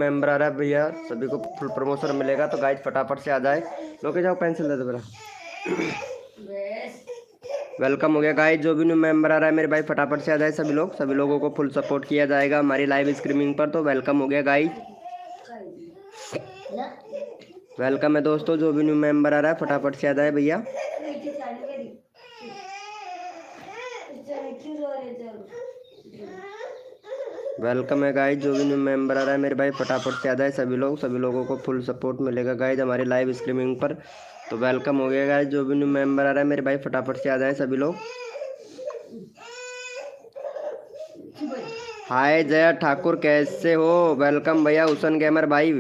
Member आ रहा है भैया, सभी को फुल प्रमोशन मिलेगा। तो गाइज फटाफट से आ जाए। लोके जाओ, पेंसिल दे दो मेरा। वेलकम हो गया गाइज। जो भी न्यू मेंबर आ रहा है मेरे भाई फटाफट से आ जाए। सभी लोगों को फुल सपोर्ट किया जाएगा हमारी लाइव स्ट्रीमिंग पर। तो वेलकम हो गया गाइज, वेलकम है दोस्तों। जो भी न्यू मेंबर आ रहा है फटाफट से आ जाए भैया। वेलकम है गाइज। जो भी न्यू मेंबर आ रहा है मेरे भाई फटाफट से आ जाए। सभी लोगों को फुल सपोर्ट मिलेगा गाइज हमारी लाइव स्ट्रीमिंग पर। तो वेलकम हो गया गाइज। जो भी न्यू मेंबर आ रहा है मेरे भाई फटाफट से आ जाए सभी लोग। हाय जया ठाकुर, कैसे हो? वेलकम भैया हुसन गेमर भाई,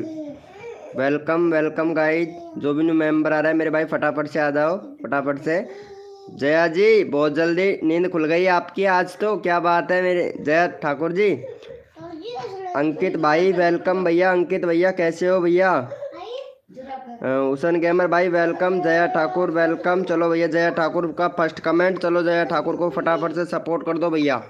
वेलकम वेलकम गाइज। जो भी न्यू मेंबर आ रहा है मेरे भाई फटाफट से आ जाओ, फटाफट से। जया जी बहुत जल्दी नींद खुल गई आपकी आज, तो क्या बात है मेरे जया ठाकुर जी। अंकित भाई वेलकम भैया। अंकित भैया कैसे हो भैया? हुसन गेमर भाई वेलकम। जया ठाकुर वेलकम। चलो भैया जया ठाकुर का फर्स्ट कमेंट। चलो जया ठाकुर को फटाफट से सपोर्ट कर दो भैया।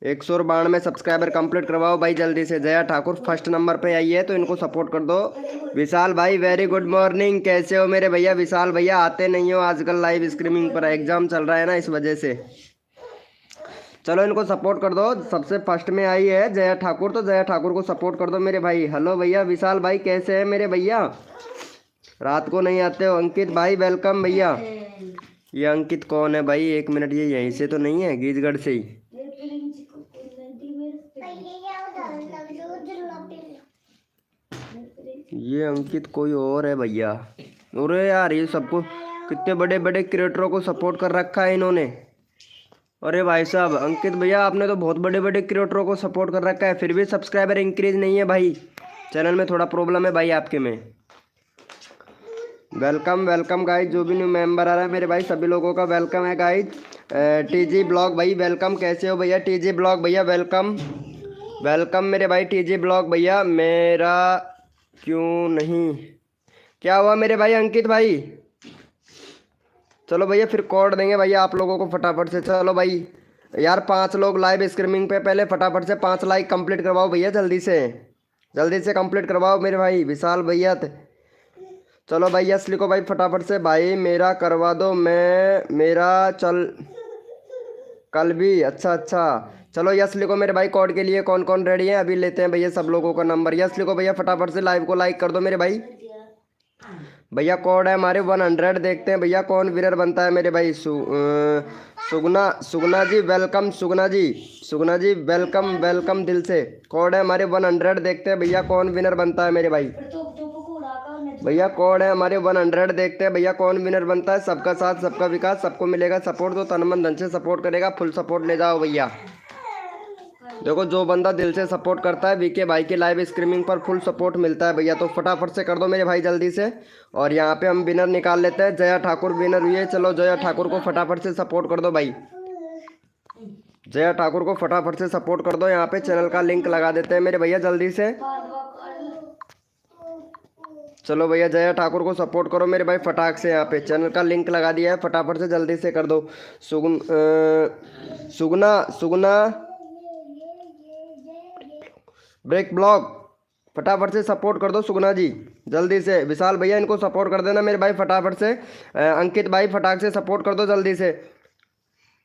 192 सब्सक्राइबर कंप्लीट करवाओ भाई जल्दी से। जया ठाकुर फर्स्ट नंबर पे आई है तो इनको सपोर्ट कर दो। विशाल भाई वेरी गुड मॉर्निंग, कैसे हो मेरे भैया? विशाल भैया आते नहीं हो आजकल लाइव स्ट्रीमिंग पर, एग्जाम चल रहा है ना इस वजह से। चलो इनको सपोर्ट कर दो। सबसे फर्स्ट में आई है जया ठाकुर, तो जया ठाकुर को सपोर्ट कर दो मेरे भाई। हेलो भैया विशाल भाई कैसे हैं मेरे भैया? रात को नहीं आते हो। अंकित भाई वेलकम भैया। ये अंकित कौन है भाई? एक मिनट, ये यहीं से तो नहीं है, गीजगढ़ से ही। ये अंकित कोई और है भैया। अरे यार ये सबको, कितने बड़े बड़े क्रिएटरों को सपोर्ट कर रखा है इन्होंने। अरे भाई साहब अंकित भैया आपने तो बहुत बड़े बड़े क्रिएटरों को सपोर्ट कर रखा है, फिर भी सब्सक्राइबर इंक्रीज नहीं है भाई। चैनल में थोड़ा प्रॉब्लम है भाई आपके में। Welcome welcome guys. जो भी न्यू मेंबर आ रहा है मेरे भाई सभी लोगों का वेलकम है गाइज। टीजी ब्लॉग भाई वेलकम, कैसे हो भैया? टीजी ब्लॉग भैया वेलकम वेलकम मेरे भाई। टीजी ब्लॉग भैया मेरा क्यों नहीं, क्या हुआ मेरे भाई अंकित भाई? चलो भैया फिर कोड देंगे भैया आप लोगों को फटाफट से। चलो भाई यार 5 लोग लाइव स्ट्रीमिंग पे, पहले फटाफट से 5 लाइक कंप्लीट करवाओ भैया जल्दी से कंप्लीट करवाओ मेरे भाई विशाल भैया। चलो भाई यस लिखो भाई फटाफट से। भाई मेरा करवा दो, मेरा चल कल भी। अच्छा अच्छा चलो यस लिखो मेरे भाई। कोड के लिए कौन कौन रेडी है अभी लेते हैं भैया सब लोगों का नंबर। यस लिखो भैया फटाफट से, लाइव को लाइक कर दो मेरे भाई। भैया कोड है हमारे 100। देखते हैं भैया कौन विनर बनता है मेरे भाई। सुगना जी वेलकम। सुगना जी वेलकम वेलकम दिल से। कोड है हमारे 100। देखते हैं भैया कौन विनर बनता है मेरे भाई। भैया कोड है हमारे 100। देखते हैं भैया कौन विनर बनता है। सबका साथ सबका विकास, सबको मिलेगा सपोर्ट। तो तन मन धन से सपोर्ट करेगा, फुल सपोर्ट ले जाओ भैया। देखो जो बंदा दिल से सपोर्ट करता है वीके भाई के लाइव स्ट्रीमिंग पर फुल सपोर्ट मिलता है भैया। तो फटाफट से कर दो मेरे भाई जल्दी से। और यहाँ पे हम विनर निकाल लेते हैं। जया ठाकुर विनर हुई है। चलो जया ठाकुर को फटाफट से सपोर्ट कर दो भाई। जया ठाकुर को फटाफट से सपोर्ट कर दो। यहाँ पे चैनल का लिंक लगा देते हैं मेरे भैया जल्दी से। चलो भैया जया ठाकुर को सपोर्ट करो मेरे भाई फटाक से। यहाँ पे चैनल का लिंक लगा दिया है, फटाफट से जल्दी से कर दो। सुगना ब्रेक ब्लॉग फटाफट से सपोर्ट कर दो सुगना जी जल्दी से। विशाल भैया इनको सपोर्ट कर देना मेरे भाई फटाफट से। अंकित भाई फटाक से सपोर्ट कर दो जल्दी से।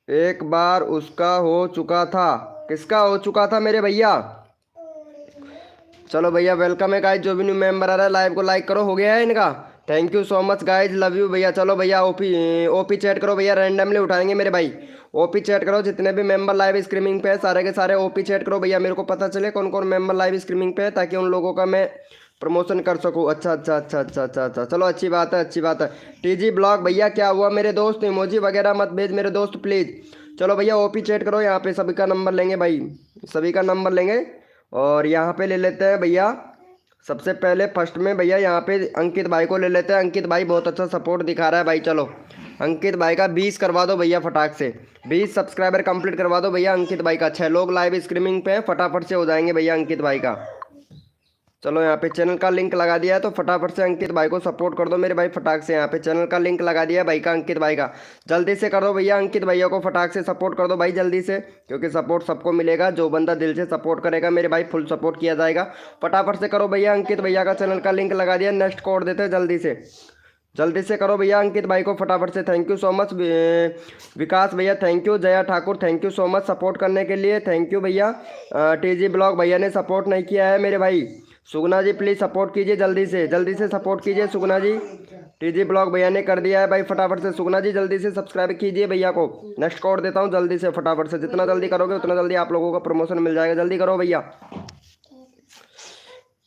एक बार उसका हो चुका था। किसका हो चुका था मेरे भैया? चलो भैया वेलकम है गाइज। जो भी न्यू मेंबर आ रहा है लाइव को लाइक करो। हो गया है इनका। Thank you so much guys, love you भैया। चलो भैया ओपी चैट करो भैया, रैंडमली उठाएंगे मेरे भाई। ओपी चैट करो, जितने भी मेंबर लाइव स्ट्रीमिंग पे है सारे के सारे ओपी चैट करो भैया। मेरे को पता चले कौन कौन मेंबर लाइव स्ट्रीमिंग पे है, ताकि उन लोगों का मैं प्रमोशन कर सकूँ। अच्छा अच्छा अच्छा अच्छा अच्छा अच्छा चलो अच्छी बात है अच्छी बात है। टीजी ब्लॉग भैया क्या हुआ मेरे दोस्त? इमोजी वगैरह मत भेज मेरे दोस्त प्लीज़। चलो भैया ओपी चैट करो। यहाँ पे सभी का नंबर लेंगे भाई, सभी का नंबर लेंगे। और यहाँ पे ले लेते हैं भैया सबसे पहले फर्स्ट में भैया यहाँ पे अंकित भाई को ले लेते हैं। अंकित भाई बहुत अच्छा सपोर्ट दिखा रहा है भाई। चलो अंकित भाई का 20 करवा दो भैया फटाक से। 20 सब्सक्राइबर कंप्लीट करवा दो भैया अंकित भाई का। 6 लोग लाइव स्ट्रीमिंग पे फटाफट से हो जाएंगे भैया अंकित भाई का। चलो यहाँ पे चैनल का लिंक लगा दिया है, तो फटाफट से अंकित भाई को सपोर्ट कर दो मेरे भाई फटाक से। यहाँ पे चैनल का लिंक लगा दिया है भाई का, अंकित भाई का, जल्दी से कर दो भैया। अंकित भैया को फटाक से सपोर्ट कर दो भाई जल्दी से, क्योंकि सपोर्ट सबको मिलेगा। जो बंदा दिल से सपोर्ट करेगा मेरे भाई फुल सपोर्ट किया जाएगा। फटाफट से करो भैया। अंकित भैया का चैनल का लिंक लगा दिया, नेक्स्ट कोड देते हैं, जल्दी से करो भैया अंकित भाई को फटाफट से। थैंक यू सो मच विकास भैया, thank you. Jaya Thakur thank you so much support करने के लिए, थैंक यू भैया। टीजी ब्लॉग भैया ने सपोर्ट नहीं किया है मेरे भाई। सुगना जी प्लीज़ सपोर्ट कीजिए, जल्दी से सपोर्ट कीजिए सुगना जी। टीजी ब्लॉग भैया ने कर दिया है भाई, फटाफट से सुगना जी जल्दी से सब्सक्राइब कीजिए भैया को। नेक्स्ट कोड देता हूँ जल्दी से फटाफट से, जितना जल्दी करोगे उतना जल्दी आप लोगों को प्रमोशन मिल जाएगा। जल्दी करो भैया।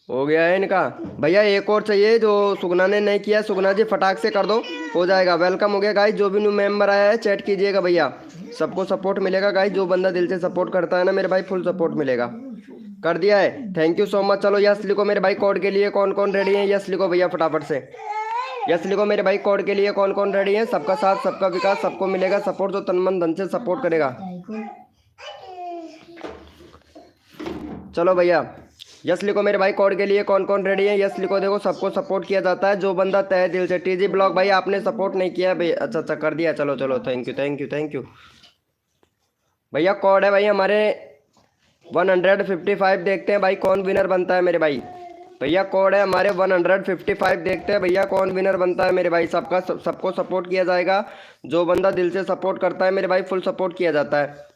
हो गया है इनका भैया, एक और चाहिए जो सुगना ने नहीं किया। सुगना जी फटाक से कर दो, हो जाएगा। वेलकम हो गया गाइस, जो भी न्यू मेंबर आया है चैट कीजिएगा भैया, सबको सपोर्ट मिलेगा गाइस। जो बंदा दिल से सपोर्ट करता है ना मेरे भाई फुल सपोर्ट मिलेगा। कर दिया है, थैंक यू सो मच। चलो यस लिखो मेरे भाई कोड के लिए, कौन कौन रेडी है यस लिखो भैया फटाफट से। यस लिखो मेरे भाई कोड के लिए, कौन कौन रेडी है। सबका साथ सबका विकास, सबको मिलेगा सपोर्ट, जो तन मन धन से सपोर्ट करेगा। चलो भैया यस लिखो मेरे भाई कोड के लिए, कौन कौन रेडी है यस लिखो। देखो सबको सपोर्ट किया जाता है, जो बंदा तहे दिल से। टीजी ब्लॉग भाई आपने सपोर्ट नहीं किया भाई, अच्छा कर दिया। चलो थैंक यू भैया। कोड है भाई हमारे 155, देखते हैं भाई कौन विनर बनता है मेरे भाई। भैया कोड है हमारे 155, देखते हैं भैया कौन विनर बनता है मेरे भाई। सबको सपोर्ट किया जाएगा, जो बंदा दिल से सपोर्ट करता है मेरे भाई फुल सपोर्ट किया जाता है।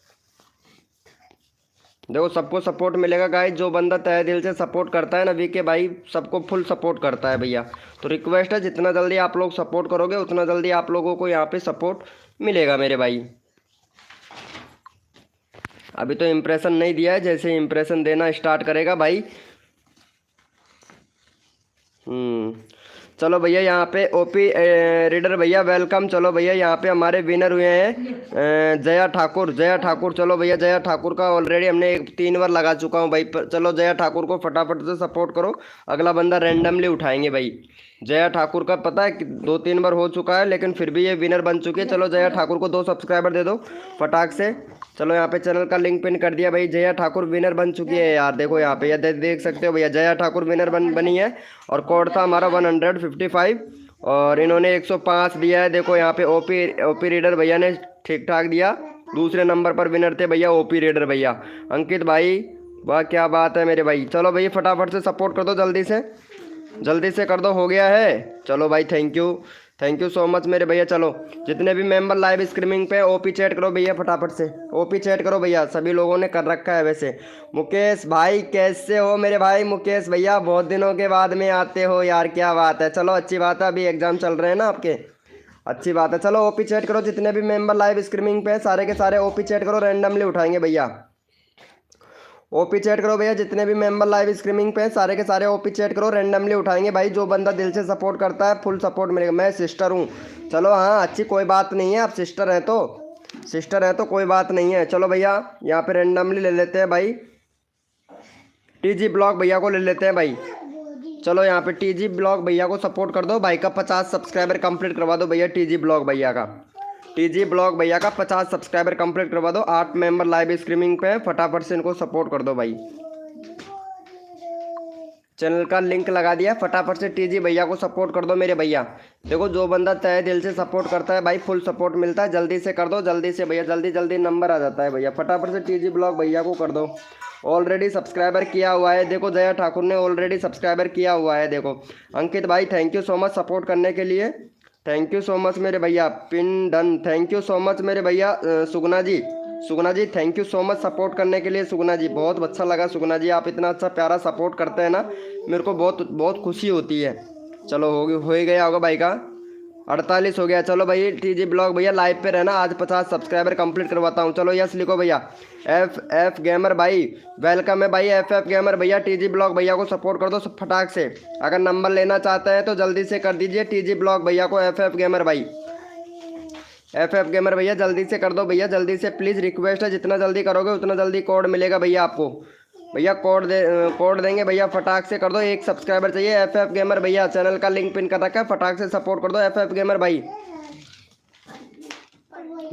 देखो सबको सपोर्ट मिलेगा गाइस, जो बंदा तहे दिल से सपोर्ट करता है ना वीके भाई, सबको फुल सपोर्ट करता है भैया। तो रिक्वेस्ट है जितना जल्दी आप लोग सपोर्ट करोगे उतना जल्दी आप लोगों को यहाँ पे सपोर्ट मिलेगा मेरे भाई। अभी तो इम्प्रेशन नहीं दिया है, जैसे इम्प्रेशन देना स्टार्ट करेगा भाई। चलो भैया यहाँ पे ओपी रीडर भैया वेलकम। चलो भैया यहाँ पे हमारे विनर हुए हैं जया ठाकुर। चलो भैया जया ठाकुर का ऑलरेडी हमने 3 बार लगा चुका हूँ भाई। चलो जया ठाकुर को फटाफट से सपोर्ट करो, अगला बंदा रैंडमली उठाएंगे भाई। जया ठाकुर का पता है कि 2-3 बार हो चुका है, लेकिन फिर भी ये विनर बन चुकी है। चलो जया ठाकुर को 2 सब्सक्राइबर दे दो फटाक से। चलो यहाँ पे चैनल का लिंक पिन कर दिया भाई। जया ठाकुर विनर बन चुकी है यार, देखो यहाँ पे देख सकते हो भैया, जया ठाकुर विनर बनी है। और कोड था हमारा 155 और इन्होंने 105 दिया है। देखो यहाँ पे ओपी रीडर भैया ने ठीक ठाक दिया। दूसरे नंबर पर विनर थे भैया ओपी रीडर भैया। अंकित भाई वाह क्या बात है मेरे भाई। चलो भैया फटाफट से सपोर्ट कर दो, जल्दी से कर दो, हो गया है। चलो भाई थैंक यू सो मच मेरे भैया। चलो जितने भी मेंबर लाइव स्ट्रीमिंग पे ओपी चैट करो भैया फटाफट से, ओपी चैट करो भैया। सभी लोगों ने कर रखा है वैसे। मुकेश भाई कैसे हो मेरे भाई। मुकेश भैया बहुत दिनों के बाद में आते हो यार, क्या बात है। चलो अच्छी बात है, अभी एग्जाम चल रहे हैं ना आपके, अच्छी बात है। चलो ओपी चैट करो, जितने भी मेंबर लाइव स्ट्रीमिंग पे सारे के सारे ओपी चैट करो, रैंडमली उठाएंगे भैया। ओपी चैट करो भैया, जितने भी मेंबर लाइव स्ट्रीमिंग पे सारे के सारे ओपी चैट करो, रैंडमली उठाएंगे भाई। जो बंदा दिल से सपोर्ट करता है फुल सपोर्ट मिलेगा। मैं सिस्टर हूँ, चलो हाँ अच्छी कोई बात नहीं है, आप सिस्टर हैं तो कोई बात नहीं है। चलो भैया यहाँ पे रैंडमली ले लेते हैं भाई, टीजी ब्लॉग भैया को ले लेते हैं भाई। चलो यहाँ पे टीजी ब्लॉग भैया को सपोर्ट कर दो भाई का 50 सब्सक्राइबर कंप्लीट करवा दो भैया। टीजी ब्लॉग भैया का 50 सब्सक्राइबर कंप्लीट करवा दो। 8 मेंबर लाइव स्ट्रीमिंग पे फटाफट से इनको सपोर्ट कर दो भाई। चैनल का लिंक लगा दिया, फटाफट से टीजी भैया को सपोर्ट कर दो मेरे भैया। देखो जो बंदा तहे दिल से सपोर्ट करता है भाई फुल सपोर्ट मिलता है। जल्दी से कर दो, जल्दी से भैया, जल्दी नंबर आ जाता है भैया। फटाफट से टीजी ब्लॉग भैया को कर दो। ऑलरेडी सब्सक्राइबर किया हुआ है, देखो जया ठाकुर ने ऑलरेडी सब्सक्राइबर किया हुआ है। देखो अंकित भाई thank you so much support करने के लिए, थैंक यू सो मच मेरे भैया। पिन डन, थैंक यू सो मच मेरे भैया। Sugna ji thank you so much support करने के लिए। सुगना जी बहुत अच्छा लगा, सुगना जी आप इतना अच्छा प्यारा सपोर्ट करते हैं ना, मेरे को बहुत खुशी होती है। चलो हो ही गया होगा भाई का 48 हो गया। चलो भाई टीजी ब्लॉग भैया लाइव पे रहना, आज 50 सब्सक्राइबर कंप्लीट करवाता हूँ। चलो यस लिखो भैया। एफ गेमर भाई वेलकम है भाई। एफ गेमर भैया टीजी ब्लॉग भैया को सपोर्ट कर दो फटाक से। अगर नंबर लेना चाहते हैं तो जल्दी से कर दीजिए टीजी ब्लॉग भैया को। एफ गेमर भाई, एफ गेमर भैया जल्दी से कर दो भैया, जल्दी से प्लीज़ रिक्वेस्ट है। जितना जल्दी करोगे उतना जल्दी कोड मिलेगा भैया आपको। भैया कोड देंगे भैया, फटाक से कर दो। 1 सब्सक्राइबर चाहिए। एफ गेमर भैया चैनल का लिंक पिन कर रखा है, फटाक से सपोर्ट कर दो एफ गेमर भाई।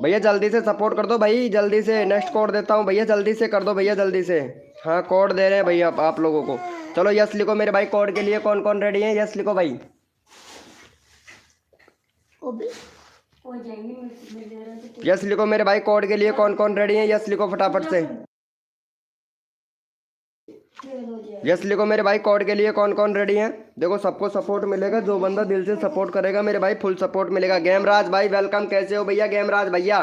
भैया जल्दी से सपोर्ट कर दो भाई, जल्दी से। नेक्स्ट कोड देता हूँ भैया, जल्दी से कर दो भैया, जल्दी से। हाँ कोड दे रहे हैं भैया आप लोगों को। चलो यस लिखो मेरे भाई, कोड के लिए कौन कौन रेडी है? यस लिखो भाई। यस लिखो मेरे भाई, कोड के लिए कौन कौन रेडी है? यस लिखो फटाफट से। यस लिखो मेरे भाई, कोड के लिए कौन कौन रेडी है? देखो सबको सपोर्ट मिलेगा, जो बंदा दिल से सपोर्ट करेगा मेरे भाई फुल सपोर्ट मिलेगा। गेमराज भाई वेलकम, कैसे हो भैया? गेमराज भैया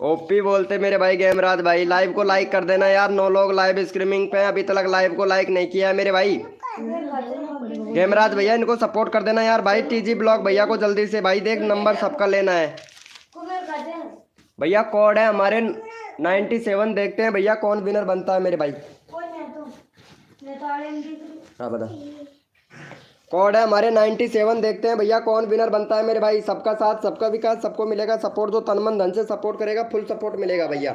ओपी बोलते मेरे भाई। गेमराज भाई लाइव को लाइक कर देना यार, 9 लोग लाइव स्ट्रीमिंग पे, अभी तक लाइव को लाइक नहीं किया है मेरे भाई। गेमराज भैया इनको सपोर्ट कर देना यार भाई। टीजी ब्लॉग भैया को जल्दी से भाई, देख नंबर सबका लेना है भैया। कोड है हमारे 97, देखते हैं भैया कौन विनर बनता है मेरे भाई। हाँ बता, कोड है हमारे 97, देखते हैं भैया कौन विनर बनता है मेरे भाई। सबका साथ सबका विकास, सबको मिलेगा सपोर्ट, जो तन मन धन से सपोर्ट करेगा फुल सपोर्ट मिलेगा भैया।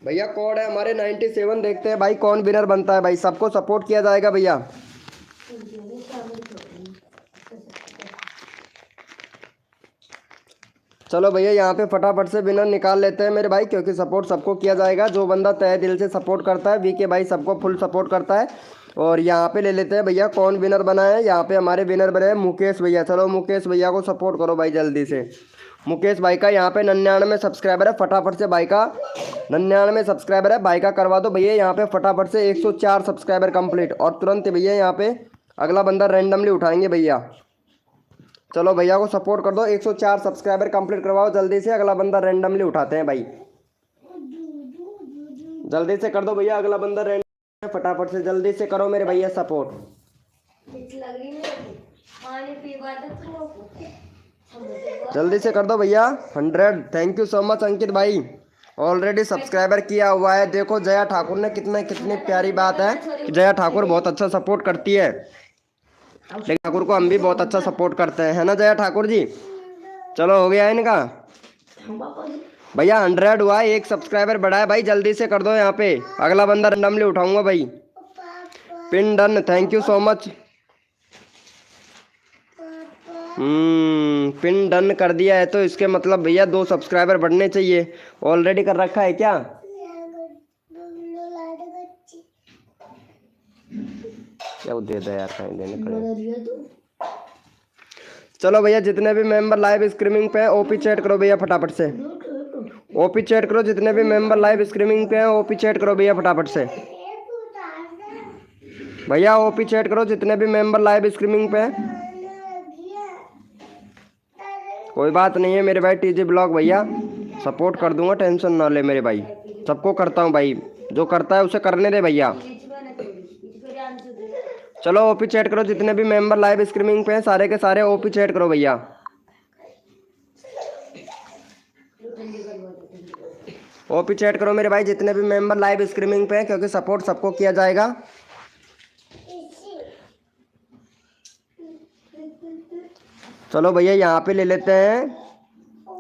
भैया कोड है हमारे 97, देखते हैं भाई कौन विनर बनता है भाई। सबको सपोर्ट किया जाएगा भैया। चलो भैया यहाँ पे फटाफट से विनर निकाल लेते हैं मेरे भाई, क्योंकि सपोर्ट सबको किया जाएगा। जो बंदा तहे दिल से सपोर्ट करता है, वीके भाई सबको फुल सपोर्ट करता है। और यहाँ पे ले लेते हैं भैया कौन विनर बना है। यहाँ पे हमारे विनर बने हैं मुकेश भैया। चलो मुकेश भैया को सपोर्ट करो भाई जल्दी से। मुकेश भाई का यहाँ पे 99 सब्सक्राइबर है, फटाफट से भाई का 99 सब्सक्राइबर है, भाई का करवा दो भैया यहाँ पे फटाफट से। 104 सब्सक्राइबर कंप्लीट, और तुरंत भैया यहाँ पे अगला बंदा रैंडमली उठाएंगे भैया। चलो भैया को सपोर्ट कर दो, 104 सब्सक्राइबर कंप्लीट करवाओ जल्दी से, अगला बंदा रैंडमली उठाते हैं भाई। जल्दी से कर दो भैया, अगला बंदा रैंडम, फटाफट से जल्दी से करो मेरे भैया सपोर्ट। जल्दी से कर दो भैया 100। थैंक यू सो मच अंकित भाई, ऑलरेडी सब्सक्राइबर किया हुआ है। देखो जया ठाकुर ने कितनी प्यारी बात है कि जया ठाकुर बहुत अच्छा सपोर्ट करती है, लेकिन ठाकुर को हम भी बहुत अच्छा सपोर्ट करते हैं, है ना जया ठाकुर जी। चलो हो गया है इनका भैया 100 हुआ, एक सब्सक्राइबर बढ़ा है भाई। जल्दी से कर दो यहाँ पे, अगला बंदा रैंडमली उठाऊंगा भाई। पिन डन, thank you so much. Pin done कर दिया है, तो इसके मतलब भैया 2 सब्सक्राइबर बढ़ने चाहिए। ऑलरेडी कर रखा है क्या? क्या वो दे दे यार, कहीं देने पड़ेगा। चलो भैया जितने भी मेंबर लाइव स्ट्रीमिंग पे हैं ओपी चैट करो भैया फटाफट से। ओपी चैट करो, जितने भी मेंबर लाइव स्ट्रीमिंग पे हैं ओपी चैट करो भैया फटाफट से। भैया ओपी चैट करो, जितने भी मेंबर लाइव स्ट्रीमिंग पे हैं। कोई बात नहीं है मेरे भाई, टीजी ब्लॉग भैया सपोर्ट कर दूंगा, टेंशन ना ले मेरे भाई। सबको करता हूँ भाई, जो करता है उसे करने दे भैया। चलो ओपी चैट करो, जितने भी मेंबर लाइव स्ट्रीमिंग पे हैं सारे के सारे ओपी चैट करो भैया। ओपी चैट करो मेरे भाई, जितने भी मेंबर लाइव स्ट्रीमिंग पे हैं, क्योंकि सपोर्ट सबको किया जाएगा। चलो भैया यहाँ पे ले लेते हैं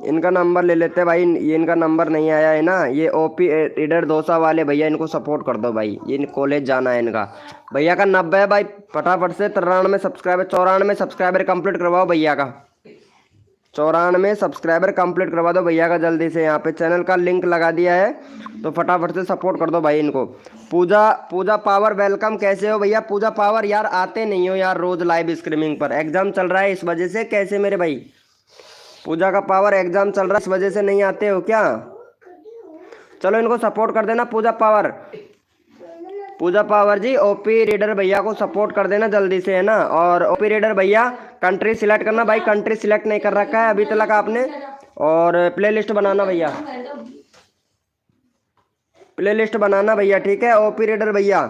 इनका नंबर, ले लेते हैं भाई। ये इनका नंबर नहीं आया है ना, ये ओपी रीडर दोसा वाले भैया, इनको सपोर्ट कर दो भाई। ये कॉलेज जाना है इनका। भैया का 90 है भाई, फटाफट से 93 सब्सक्राइबर, 94 सब्सक्राइबर कंप्लीट करवाओ भैया का। 94 सब्सक्राइबर कंप्लीट करवा दो भैया का जल्दी से। यहाँ पे चैनल का लिंक लगा दिया है, तो फटाफट से सपोर्ट कर दो भाई इनको। पूजा पावर वेलकम, कैसे हो भैया? पूजा पावर यार आते नहीं हो यार रोज लाइव स्ट्रीमिंग पर, एग्जाम चल रहा है इस वजह से। कैसे मेरे भाई? पूजा का पावर एग्जाम चल रहा है इस वजह से नहीं आते हो क्या? चलो इनको सपोर्ट कर देना पूजा पावर। पूजा पावर जी ओपी रीडर भैया को सपोर्ट कर देना जल्दी से, है ना। और ओपी रीडर भैया कंट्री सिलेक्ट करना भाई, कंट्री सिलेक्ट नहीं कर रखा है अभी तक आपने। और प्ले लिस्ट बनाना भैया, प्ले लिस्ट बनाना भैया, ठीक है ओपी रीडर भैया।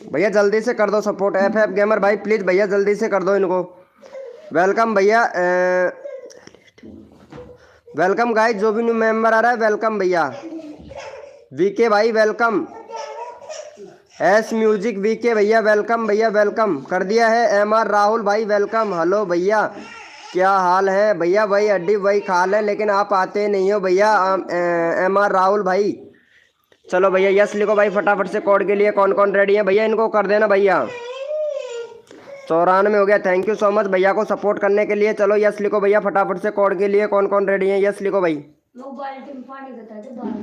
भैया जल्दी से कर दो सपोर्ट। एफ गेमर भाई प्लीज़ भैया जल्दी से कर दो इनको। वेलकम भैया, वेलकम गाइस, जो भी न्यू मेंबर आ रहा है वेलकम भैया। वीके भाई वेलकम, एस म्यूजिक वीके भैया वेलकम, भैया वेलकम कर दिया है। एमआर राहुल भाई वेलकम। हेलो भैया क्या हाल है भैया? वही अड्डी वही खाल है, लेकिन आप आते नहीं हो भैया। एमआर राहुल भाई चलो भैया यस लिखो भाई फटाफट से। कोड के लिए कौन कौन रेडी है भैया? इनको कर देना भैया। 94 हो गया। थैंक यू सो मच भैया को सपोर्ट करने के लिए। चलो यस लिखो भैया फटाफट से कोड के लिए कौन कौन रेडी है, यस लिखो भाई,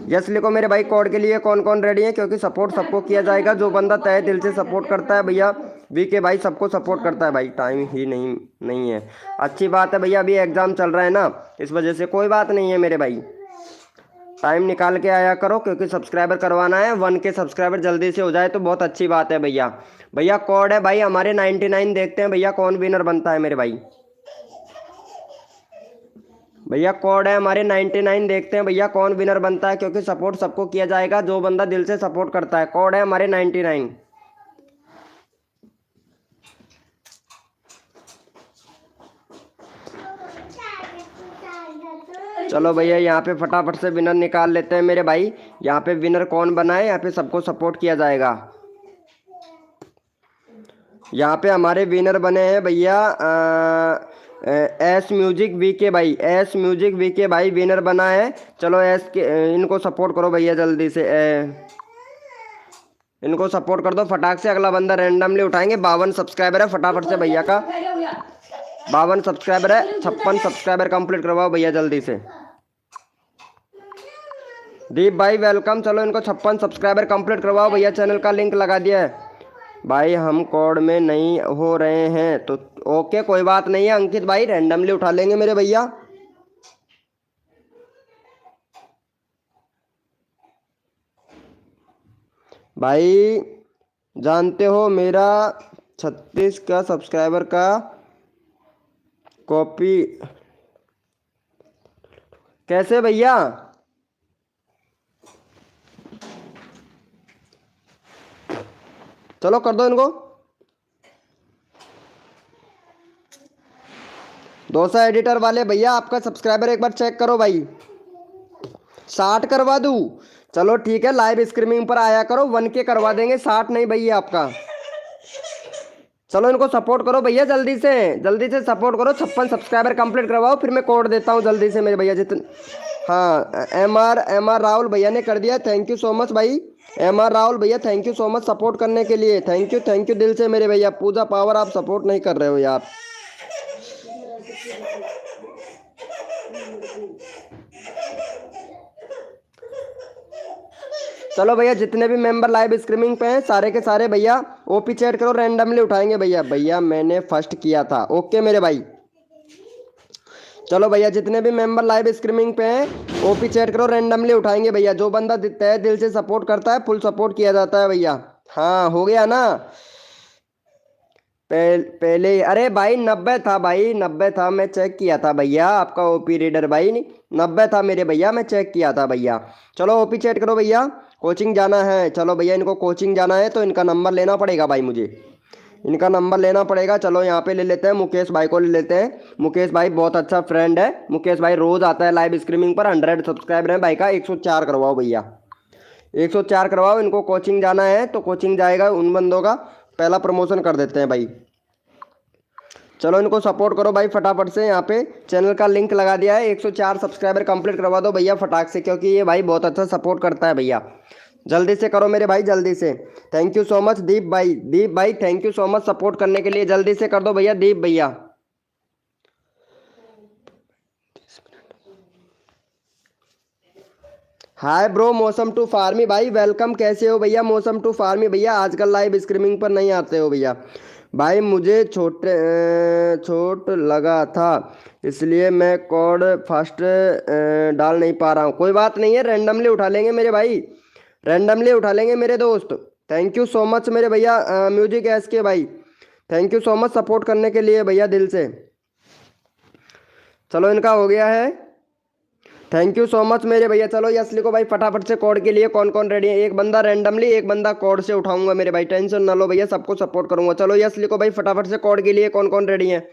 यस लिखो मेरे भाई कोड के लिए कौन कौन रेडी है, क्योंकि सपोर्ट सबको किया जाएगा। जो बंदा तहे दिल से सपोर्ट करता है भैया, वीके भाई सबको सपोर्ट करता है भाई। टाइम ही नहीं है, अच्छी बात है भैया, अभी एग्जाम चल रहा है ना, इस वजह से कोई बात नहीं है मेरे भाई, टाइम निकाल के आया करो, क्योंकि सब्सक्राइबर करवाना है। 1K सब्सक्राइबर जल्दी से हो जाए तो बहुत अच्छी बात है भैया। भैया कोड है भाई हमारे 99, देखते हैं भैया कौन विनर बनता है मेरे भाई। भैया कोड है हमारे 99, देखते हैं भैया कौन विनर बनता है, क्योंकि सपोर्ट सबको किया जाएगा जो बंदा दिल से सपोर्ट करता है। कोड है हमारे 99। चलो भैया यहाँ पे फटाफट से विनर निकाल लेते हैं मेरे भाई। यहाँ पे विनर कौन बना है, यहाँ पे सबको सपोर्ट किया जाएगा। यहाँ पे हमारे विनर बने हैं भैया एस म्यूजिक वीके भाई, एस म्यूजिक वीके भाई विनर बना है। चलो एस के इनको सपोर्ट करो भैया जल्दी से, इनको सपोर्ट कर दो फटाक से। अगला बंदा रैंडमली उठाएंगे। 52 सब्सक्राइबर है, फटाफट से भैया का 52 सब्सक्राइबर है, 56 सब्सक्राइबर कंप्लीट करवाओ भैया जल्दी से। दीप भाई वेलकम। चलो इनको 56 सब्सक्राइबर कंप्लीट करवाओ भैया, चैनल का लिंक लगा दिया है भाई। हम कोड में नहीं हो रहे हैं तो ओके कोई बात नहीं है अंकित भाई, रैंडमली उठा लेंगे मेरे भैया। भाई जानते हो मेरा 36 का सब्सक्राइबर का कॉपी कैसे भैया? चलो कर दो इनको। दोसा एडिटर वाले भैया आपका सब्सक्राइबर एक बार चेक करो भाई, 60 करवा दूँ? चलो ठीक है, लाइव स्ट्रीमिंग पर आया करो, 1K करवा देंगे, 60 नहीं भैया आपका। चलो इनको सपोर्ट करो भैया जल्दी से सपोर्ट करो। 56 सब्सक्राइबर कंप्लीट करवाओ, फिर मैं कोड देता हूँ जल्दी से मेरे भैया जितने। हाँ एम आर राहुल भैया ने कर दिया, थैंक यू सो मच भाई। एम आर राहुल भैया thank you so much support करने के लिए, थैंक यू दिल से मेरे भैया। पूजा पावर आप सपोर्ट नहीं कर रहे हो यार। चलो भैया जितने भी मेंबर लाइव स्ट्रीमिंग पे हैं सारे के सारे भैया ओपी चैट करो, रैंडमली उठाएंगे भैया। भैया मैंने फर्स्ट किया था, ओके मेरे भाई। चलो भैया जितने भी मेंबर लाइव स्ट्रीमिंग पे हैं ओपी चैट करो, रैंडमली उठाएंगे भैया। जो बंदा तहे दिल से सपोर्ट करता है फुल सपोर्ट किया जाता है भैया। हाँ हो गया ना पहले अरे भाई 90 था भाई, 90 था, मैं चेक किया था भैया आपका ओपी रीडर भाई, 90 था मेरे भैया, मैं चेक किया था भैया। चलो ओपी चैट करो भैया, कोचिंग जाना है। चलो भैया इनको कोचिंग जाना है तो इनका नंबर लेना पड़ेगा भाई, मुझे इनका नंबर लेना पड़ेगा। चलो यहाँ पे ले लेते हैं, मुकेश भाई को ले लेते हैं। मुकेश भाई बहुत अच्छा फ्रेंड है, मुकेश भाई रोज आता है लाइव स्ट्रीमिंग पर। 100 सब्सक्राइबर है भाई का। 104 करवाओ भैया, 104 करवाओ। इनको कोचिंग जाना है तो कोचिंग जाएगा उन बंदों का पहला प्रमोशन कर देते हैं भाई। चलो इनको सपोर्ट करो भाई फटाफट से, यहाँ पे चैनल का लिंक लगा दिया है। 104 सब्सक्राइबर कंप्लीट करवा दो भैया फटाक से, क्योंकि ये भाई बहुत अच्छा सपोर्ट करता है भैया। जल्दी से करो मेरे भाई जल्दी से। थैंक यू सो मच दीप भाई thank you so much support करने के लिए। जल्दी से कर दो भैया दीप भैया। हाय ब्रो मौसम टू फार्मी भाई वेलकम, कैसे हो भैया? मौसम टू फार्मी भैया आजकल लाइव स्ट्रीमिंग पर नहीं आते हो भैया। भाई मुझे छोट लगा था इसलिए मैं कोड फर्स्ट डाल नहीं पा रहा हूँ। कोई बात नहीं है, रैंडमली उठा लेंगे मेरे भाई, रैंडमली उठा लेंगे मेरे दोस्त। थैंक यू सो मच मेरे भैया म्यूजिक एस के भाई, thank you so much support करने के लिए भैया दिल से। चलो इनका हो गया है, थैंक यू सो मच मेरे भैया। चलो यस लिखो भाई फटाफट से कोड के लिए कौन कौन रेडी है। एक बंदा रैंडमली, एक बंदा कोड से उठाऊंगा मेरे भाई, टेंशन ना लो भैया, सबको सपोर्ट करूंगा। चलो यस लिखो भाई फटाफट से कोड के लिए कौन कौन रेडी है।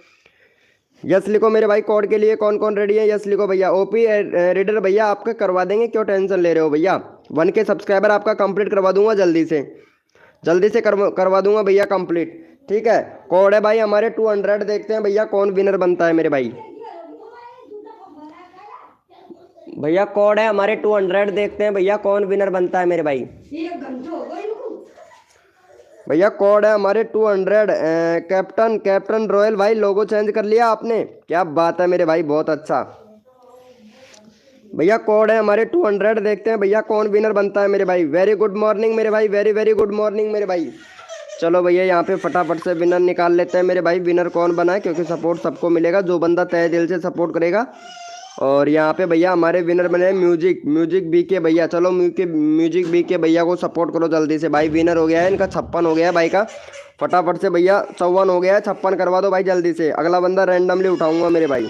यस लिखो मेरे भाई कोड के लिए कौन कौन रेडी है। यस लिखो भैया। ओपी रीडर भैया आपका करवा देंगे, क्यों टेंशन ले रहे हो भैया। 1K सब्सक्राइबर आपका कंप्लीट करवा दूंगा जल्दी से करवा दूंगा भैया कंप्लीट। ठीक है कोड है भाई हमारे 200, देखते हैं भैया कौन विनर बनता है मेरे भाई। भैया कोड है हमारे 200, देखते हैं भैया कौन विनर बनता है मेरे भाई। भैया कोड है हमारे 200। कैप्टन कैप्टन रॉयल भाई लोगो चेंज कर लिया आपने, क्या बात है मेरे भाई, बहुत अच्छा। भैया कोड है हमारे 200, देखते हैं भैया कौन विनर बनता है मेरे भाई। वेरी गुड मॉर्निंग मेरे भाई, वेरी वेरी गुड मॉर्निंग मेरे भाई। चलो भैया यहाँ पे फटाफट से विनर निकाल लेते हैं मेरे भाई। विनर कौन बना है, क्योंकि सपोर्ट सबको मिलेगा जो बंदा तहे दिल से सपोर्ट करेगा। और यहाँ पे भैया हमारे विनर बने म्यूजिक म्यूजिक बी के भैया। चलो म्यूजिक बी के भैया को सपोर्ट करो जल्दी से भाई। विनर हो गया है इनका 56 हो गया है भाई का। फटाफट से भैया 54 हो गया है, 56 करवा दो भाई जल्दी से। अगला बंदा रैंडमली उठाऊंगा मेरे भाई,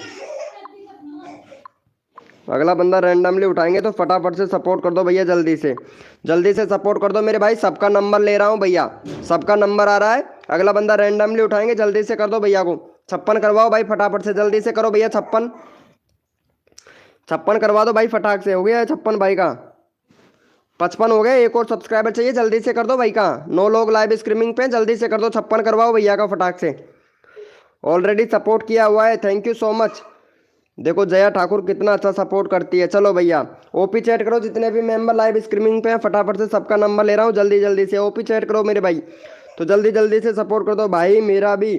अगला बंदा रैंडमली उठाएंगे तो फटाफट से सपोर्ट कर दो भैया जल्दी से सपोर्ट कर दो मेरे भाई। सबका नंबर ले रहा हूँ भैया, सबका नंबर आ रहा है। अगला बंदा रैंडमली उठाएंगे, जल्दी से कर दो भैया को। 56 करवाओ भाई फटाफट से, जल्दी से करो भैया। 56 करवा दो भाई फटाक से। हो गया है 56 भाई का, 55 हो गए। एक और सब्सक्राइबर चाहिए, जल्दी से कर दो भाई का। 9 लोग लाइव स्ट्रीमिंग पे, जल्दी से कर दो। 56 करवाओ भैया का फटाक से। ऑलरेडी सपोर्ट किया हुआ है, थैंक यू सो मच। देखो जया ठाकुर कितना अच्छा सपोर्ट करती है। चलो भैया ओपी चैट करो, जितने भी मेंबर लाइव स्ट्रीमिंग पे हैं फटाफट से सबका नंबर ले रहा हूँ। जल्दी जल्दी से ओपी चैट करो मेरे भाई, तो जल्दी जल्दी से सपोर्ट कर दो भाई। मेरा भी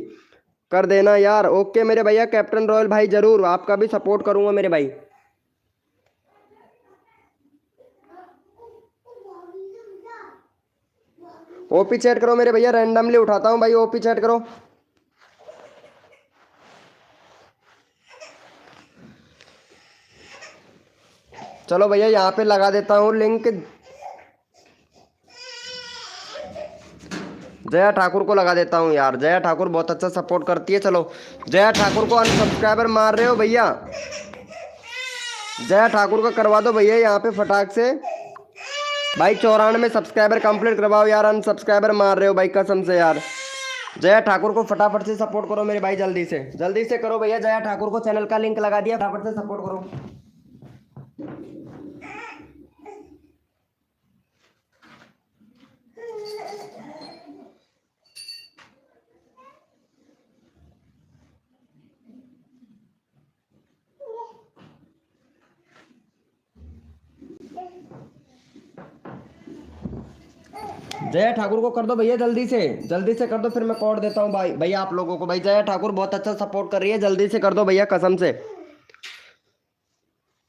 कर देना यार। ओके मेरे भैया, कैप्टन रॉयल भाई जरूर आपका भी सपोर्ट करूँगा मेरे भाई। ओपी चैट करो मेरे भैया, रैंडमली उठाता हूँ भाई। ओपी चैट करो। चलो भैया यहाँ पे लगा देता हूँ लिंक। जया ठाकुर को लगा देता हूँ यार, जया ठाकुर बहुत अच्छा सपोर्ट करती है। चलो जया ठाकुर को अनसब्सक्राइबर मार रहे हो भैया, जया ठाकुर का करवा दो भैया यहाँ पे फटाक से भाई। 94 सब्सक्राइबर कंप्लीट करवाओ यार, अनसब्सक्राइबर मार रहे हो भाई कसम से यार। जया ठाकुर को फटाफट से सपोर्ट करो मेरे भाई, जल्दी से करो भैया। जया ठाकुर को चैनल का लिंक लगा दिया, फटाफट से सपोर्ट करो। जया ठाकुर को कर दो भैया जल्दी से कर दो, फिर मैं कोड देता हूँ भाई भैया आप लोगों को। भाई जया ठाकुर बहुत अच्छा सपोर्ट कर रही है, जल्दी से कर दो भैया कसम से।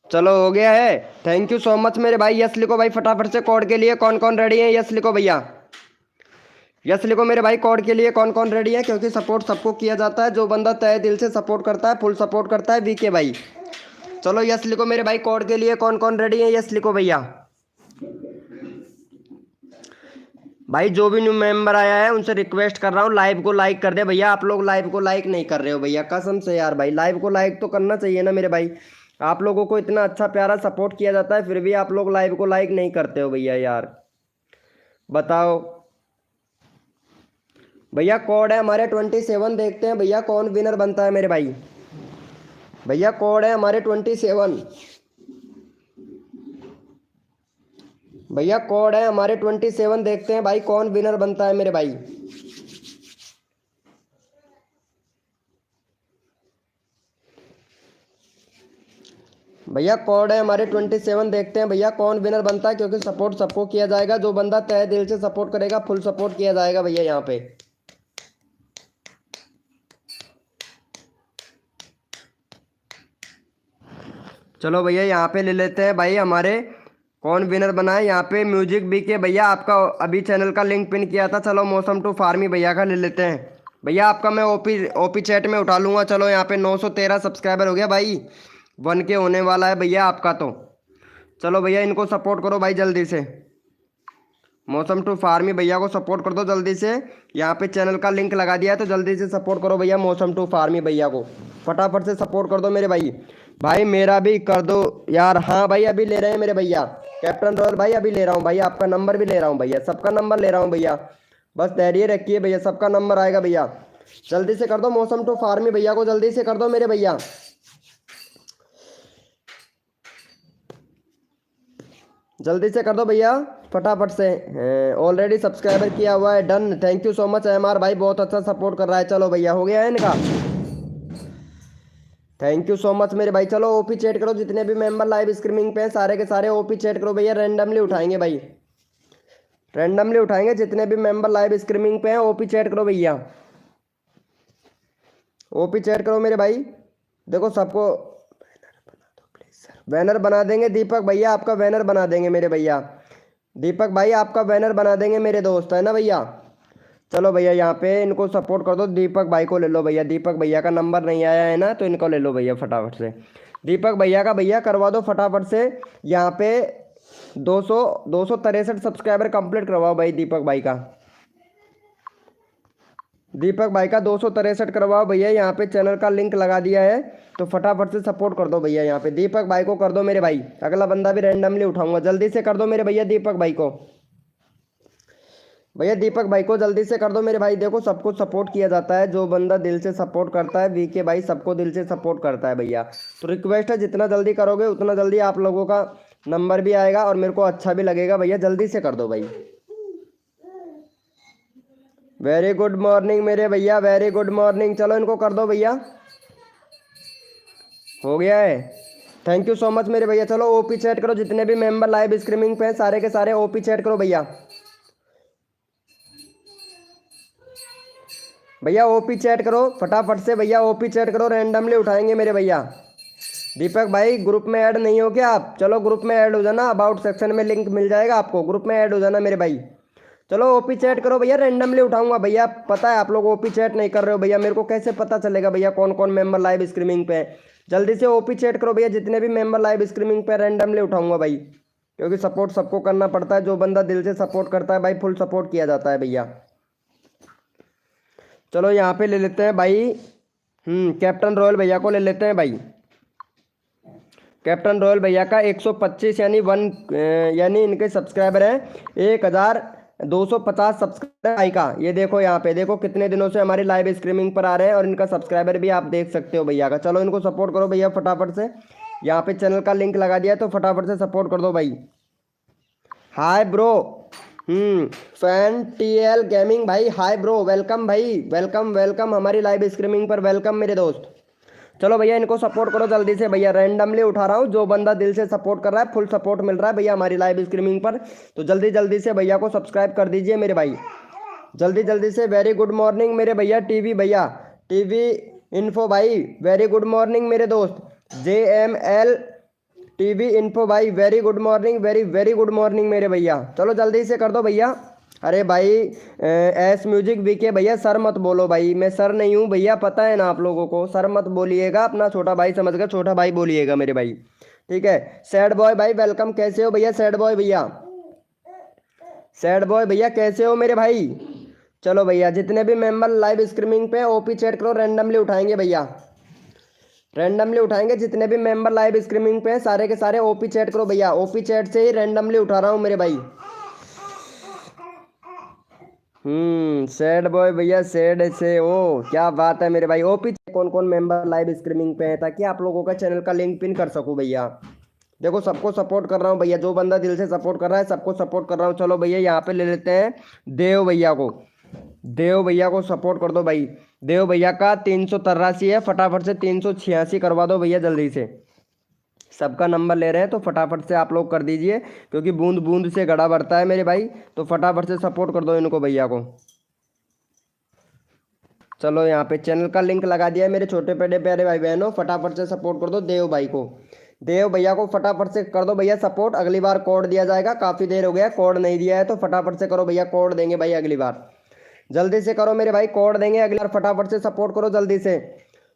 चलो हो गया है, थैंक यू सो मच मेरे भाई। यस लिखो भाई फटाफट से कोड के लिए। कौन कौन रेडी है, यस लिखो भैया, यस लिखो मेरे भाई। कोड के लिए कौन कौन रेडी है, क्योंकि सपोर्ट सबको किया जाता है। जो बंदा तहे दिल से सपोर्ट करता है, फुल सपोर्ट करता है वीके भाई। चलो यस लिखो मेरे भाई, कोड के लिए कौन कौन रेडी है, यस लिखो भैया। भाई जो भी न्यू मेंबर आया है उनसे रिक्वेस्ट कर रहा हूँ लाइव को लाइक कर दे भैया। आप लोग लाइव को लाइक नहीं कर रहे हो भैया कसम से यार भाई। लाइव को लाइक तो करना चाहिए ना मेरे भाई, आप लोगों को इतना अच्छा प्यारा सपोर्ट किया जाता है, फिर भी आप लोग लाइव को लाइक नहीं करते हो भैया यार, बताओ भैया। कोड है हमारे 27, देखते हैं भैया कौन विनर बनता है मेरे भाई। भैया कोड है हमारे 27, भैया कोड है हमारे 27, देखते हैं भाई कौन विनर बनता है मेरे भाई। भैया कोड है हमारे 27, देखते हैं भैया कौन विनर बनता है, क्योंकि सपोर्ट सबको किया जाएगा। जो बंदा तहे दिल से सपोर्ट करेगा फुल सपोर्ट किया जाएगा भैया यहाँ पे। चलो भैया यहाँ पे ले लेते हैं भाई हमारे कौन विनर बना है। यहाँ पे म्यूजिक बी के भैया आपका अभी चैनल का लिंक पिन किया था। चलो मौसम टू फार्मी भैया का ले लेते हैं भैया। आपका मैं ओपी चैट में उठा लूँगा। चलो यहाँ पे 913 सब्सक्राइबर हो गया भाई, 1 के होने वाला है भैया आपका तो। चलो भैया इनको सपोर्ट करो भाई जल्दी से। मौसम टू फार्मी भैया को सपोर्ट कर दो जल्दी से। यहाँ पे चैनल का लिंक लगा दिया है तो जल्दी से सपोर्ट करो भैया मौसम टू फार्मी भैया को। फटाफट से सपोर्ट कर दो मेरे भाई। भाई मेरा भी कर दो यार। हाँ भाई अभी ले रहे हैं मेरे भैया, कैप्टन रॉयल भाई अभी ले रहा हूँ भाई। आपका नंबर भी ले रहा हूँ भैया, सबका नंबर ले रहा हूँ भैया। बस धैर्य रखिए भैया, सबका नंबर आएगा भैया। जल्दी से कर दो मौसम टू फार्मी भैया को, जल्दी से कर दो मेरे भैया। जल्दी से कर दो भैया फटाफट से। ऑलरेडी सब्सक्राइबर किया हुआ है, done. Thank you so much MR भाई, बहुत अच्छा सपोर्ट कर रहा है। चलो भैया हो गया है इनका, थैंक यू सो मच मेरे भाई। चलो ओपी चैट करो, जितने भी मेंबर लाइव स्ट्रीमिंग पे हैं सारे के सारे ओपी चैट करो भैया। रैंडमली उठाएंगे भाई, रैंडमली उठाएंगे जितने भी मेंबर लाइव स्ट्रीमिंग पे हैं। ओपी चैट करो भैया, ओपी चैट करो मेरे भाई। देखो सबको बैनर बना देंगे दीपक भैया, आपका बैनर बना देंगे मेरे भैया। दीपक भाई आपका बैनर बना देंगे मेरे दोस्त, है ना भैया। चलो भैया यहाँ पे इनको सपोर्ट कर दो। दीपक भाई को ले लो भैया, दीपक भैया का नंबर नहीं आया है ना, तो इनको ले लो भैया फटाफट से। दीपक भैया का भैया करवा दो फटाफट से। यहाँ पे 263 सब्सक्राइबर कंप्लीट करवाओ भाई दीपक भाई का। दीपक भाई का 263 करवाओ भैया। यहाँ पे चैनल का लिंक लगा दिया है, तो फटाफट से सपोर्ट कर दो भैया। यहाँ पे दीपक भाई को कर दो मेरे भाई। अगला बंदा भी रैंडमली उठाऊंगा, जल्दी से कर दो मेरे भैया दीपक भाई को। भैया दीपक भाई को जल्दी से कर दो मेरे भाई। देखो सबको सपोर्ट किया जाता है, जो बंदा दिल से सपोर्ट करता है वीके भाई सबको दिल से सपोर्ट करता है भैया। तो रिक्वेस्ट है जितना जल्दी करोगे उतना जल्दी आप लोगों का नंबर भी आएगा और मेरे को अच्छा भी लगेगा भैया। जल्दी से कर दो भाई। वेरी गुड मॉर्निंग मेरे भैया, वेरी गुड मॉर्निंग। चलो इनको कर दो भैया, हो गया है। थैंक यू सो मच मेरे भैया। चलो ओपी चैट करो जितने भी मेंबर लाइव स्ट्रीमिंग पे हैं, सारे के सारे ओपी चैट करो भैया। भैया ओपी चैट करो फटाफट से भैया, ओपी चैट करो, रैंडमली उठाएंगे मेरे भैया। दीपक भाई ग्रुप में ऐड नहीं हो क्या आप? चलो ग्रुप में ऐड हो जाना, अबाउट सेक्शन में लिंक मिल जाएगा आपको, ग्रुप में ऐड हो जाना मेरे भाई। चलो ओपी चैट करो भैया, रैंडमली उठाऊंगा भैया। पता है आप लोग ओपी चैट नहीं कर रहे हो भैया, मेरे को कैसे पता चलेगा भैया कौन कौन मेंबर लाइव स्ट्रीमिंग पे है। जल्दी से ओपी चैट करो भैया, जितने भी मेंबर लाइव स्ट्रीमिंग पे रैंडमली उठाऊंगा भाई, क्योंकि सपोर्ट सबको करना पड़ता है। जो बंदा दिल से सपोर्ट करता है भाई फुल सपोर्ट किया जाता है भैया। चलो यहाँ पे ले लेते हैं भाई, कैप्टन रॉयल भैया को ले लेते हैं भाई। कैप्टन रॉयल भैया का 125 यानी इनके सब्सक्राइबर हैं 1250 सब्सक्राइबर भाई का। ये देखो यहाँ पे देखो कितने दिनों से हमारी लाइव स्ट्रीमिंग पर आ रहे हैं और इनका सब्सक्राइबर भी आप देख सकते हो भैया का। चलो इनको सपोर्ट करो भैया फटाफट से। यहाँ पे चैनल का लिंक लगा दिया है, तो फटाफट से सपोर्ट कर दो भाई। Hi bro, fan TL gaming भाई, हाय ब्रो, वेलकम भाई, वेलकम वेलकम हमारी लाइव स्ट्रीमिंग पर, वेलकम मेरे दोस्त। चलो भैया इनको सपोर्ट करो जल्दी से भैया, रैंडमली उठा रहा हूँ। जो बंदा दिल से सपोर्ट कर रहा है फुल सपोर्ट मिल रहा है भैया हमारी लाइव स्ट्रीमिंग पर, तो जल्दी जल्दी से भैया को सब्सक्राइब कर दीजिए मेरे भाई, जल्दी जल्दी से। वेरी गुड मॉर्निंग मेरे भैया टीवी भैया, टीवी इन्फो भाई, वेरी गुड मॉर्निंग मेरे दोस्त। JML टीवी इन्फो भाई, very good morning, very very good morning मेरे भैया। चलो जल्दी से कर दो भैया। अरे भाई एस म्यूजिक वीके भैया सर मत बोलो भाई, मैं सर नहीं हूँ भैया, पता है ना आप लोगों को। सर मत बोलिएगा, अपना छोटा भाई समझ कर छोटा भाई बोलिएगा मेरे भाई, ठीक है। सैड बॉय भाई वेलकम, कैसे हो भैया सैड बॉय भैया? सैड बॉय भैया कैसे हो मेरे भाई? चलो भैया जितने भी मेंबर लाइव स्ट्रीमिंग पे ओपी चैट करो, रैंडमली उठाएंगे भैया, रैंडमली उठाएंगे। जितने भी मेंबर लाइव स्ट्रीमिंग पे सारे के सारे ओपी चैट करो भैया, ओपी चैट से ही रैंडमली उठा रहा हूँ मेरे भाई। सैड बॉय भैया, सैड से ओ क्या बात है मेरे भाई। ओपी कौन कौन मेंबर लाइव स्ट्रीमिंग पे है, ताकि आप लोगों का चैनल का लिंक पिन कर सकूं भैया। देखो सबको सपोर्ट कर रहा हूँ भैया, जो बंदा दिल से सपोर्ट कर रहा है सबको सपोर्ट कर रहा हूँ। चलो भैया यहाँ पे ले लेते हैं देव भैया को, देव भैया को सपोर्ट कर दो भाई। देव भैया का 383 है, फटाफट से 386 करवा दो भैया जल्दी से। सबका नंबर ले रहे हैं तो फटाफट से आप लोग कर दीजिए, क्योंकि बूंद बूंद से गड़ा बढ़ता है मेरे भाई, तो फटाफट से सपोर्ट कर दो इनको भैया को। चलो यहाँ पे चैनल का लिंक लगा दिया है मेरे छोटे पेड़े प्यारे भाई बहनों, फटाफट से सपोर्ट कर दो देव भाई को। देव भैया को फटाफट से कर दो भैया सपोर्ट, अगली बार कोड दिया जाएगा, काफ़ी देर हो गया कोड नहीं दिया है, तो फटाफट से करो भैया, कोड देंगे भाई अगली बार, जल्दी से करो मेरे भाई, कोड देंगे अगली बार, फटाफट से सपोर्ट करो जल्दी से।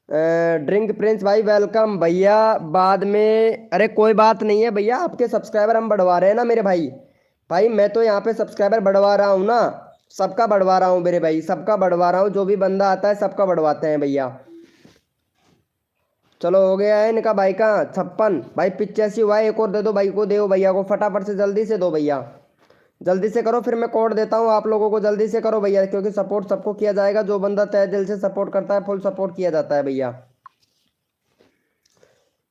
ड्रिंक प्रिंस भाई वेलकम भैया, बाद में अरे कोई बात नहीं है भैया, आपके सब्सक्राइबर हम बढ़वा रहे हैं ना मेरे भाई। भाई मैं तो यहाँ पे सब्सक्राइबर बढ़वा रहा हूँ ना, सबका बढ़वा रहा हूँ मेरे भाई, सबका बढ़वा रहा हूँ, जो भी बंदा आता है सबका बढ़वाते हैं भैया। चलो हो गया है इनका भाई का 56 भाई, 85 हुआ है, एक और दे दो भाई को, दो भैया को फटाफट से जल्दी से दो भैया, जल्दी से करो, फिर मैं कोड देता हूँ आप लोगों को, जल्दी से करो भैया, क्योंकि सपोर्ट सबको किया जाएगा, जो बंदा तहे दिल से सपोर्ट करता है फुल सपोर्ट किया जाता है भैया।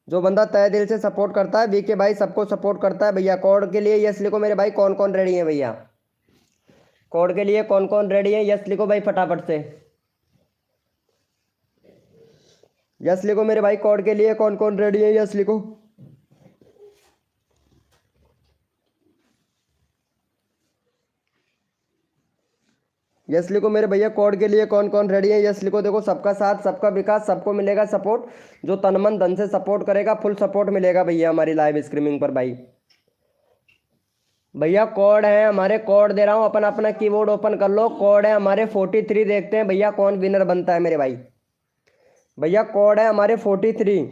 जो बंदा तहे दिल से सपोर्ट करता है वीके भाई सबको सपोर्ट करता है भैया। कोड के लिए यस लिखो मेरे भाई, कौन कौन रेडी है भैया? कोड के लिए कौन कौन रेडी है, यस लिखो भाई फटाफट से, यस लिखो मेरे भाई, कोड के लिए कौन कौन रेडी है, यस लिखो। यस लिखो मेरे भैया। कोड के लिए कौन कौन रेडी है? यस लिखो। देखो सबका साथ, सबका विकास, सबको मिलेगा सपोर्ट। जो तन मन धन से सपोर्ट करेगा फुल सपोर्ट मिलेगा भैया हमारी लाइव स्ट्रीमिंग पर भाई। भैया कोड है हमारे, कोड दे रहा हूँ, अपन अपना कीबोर्ड ओपन कर लो। कोड है हमारे 43। देखते हैं भैया कौन विनर बनता है मेरे भाई। भैया कोड है हमारे 43।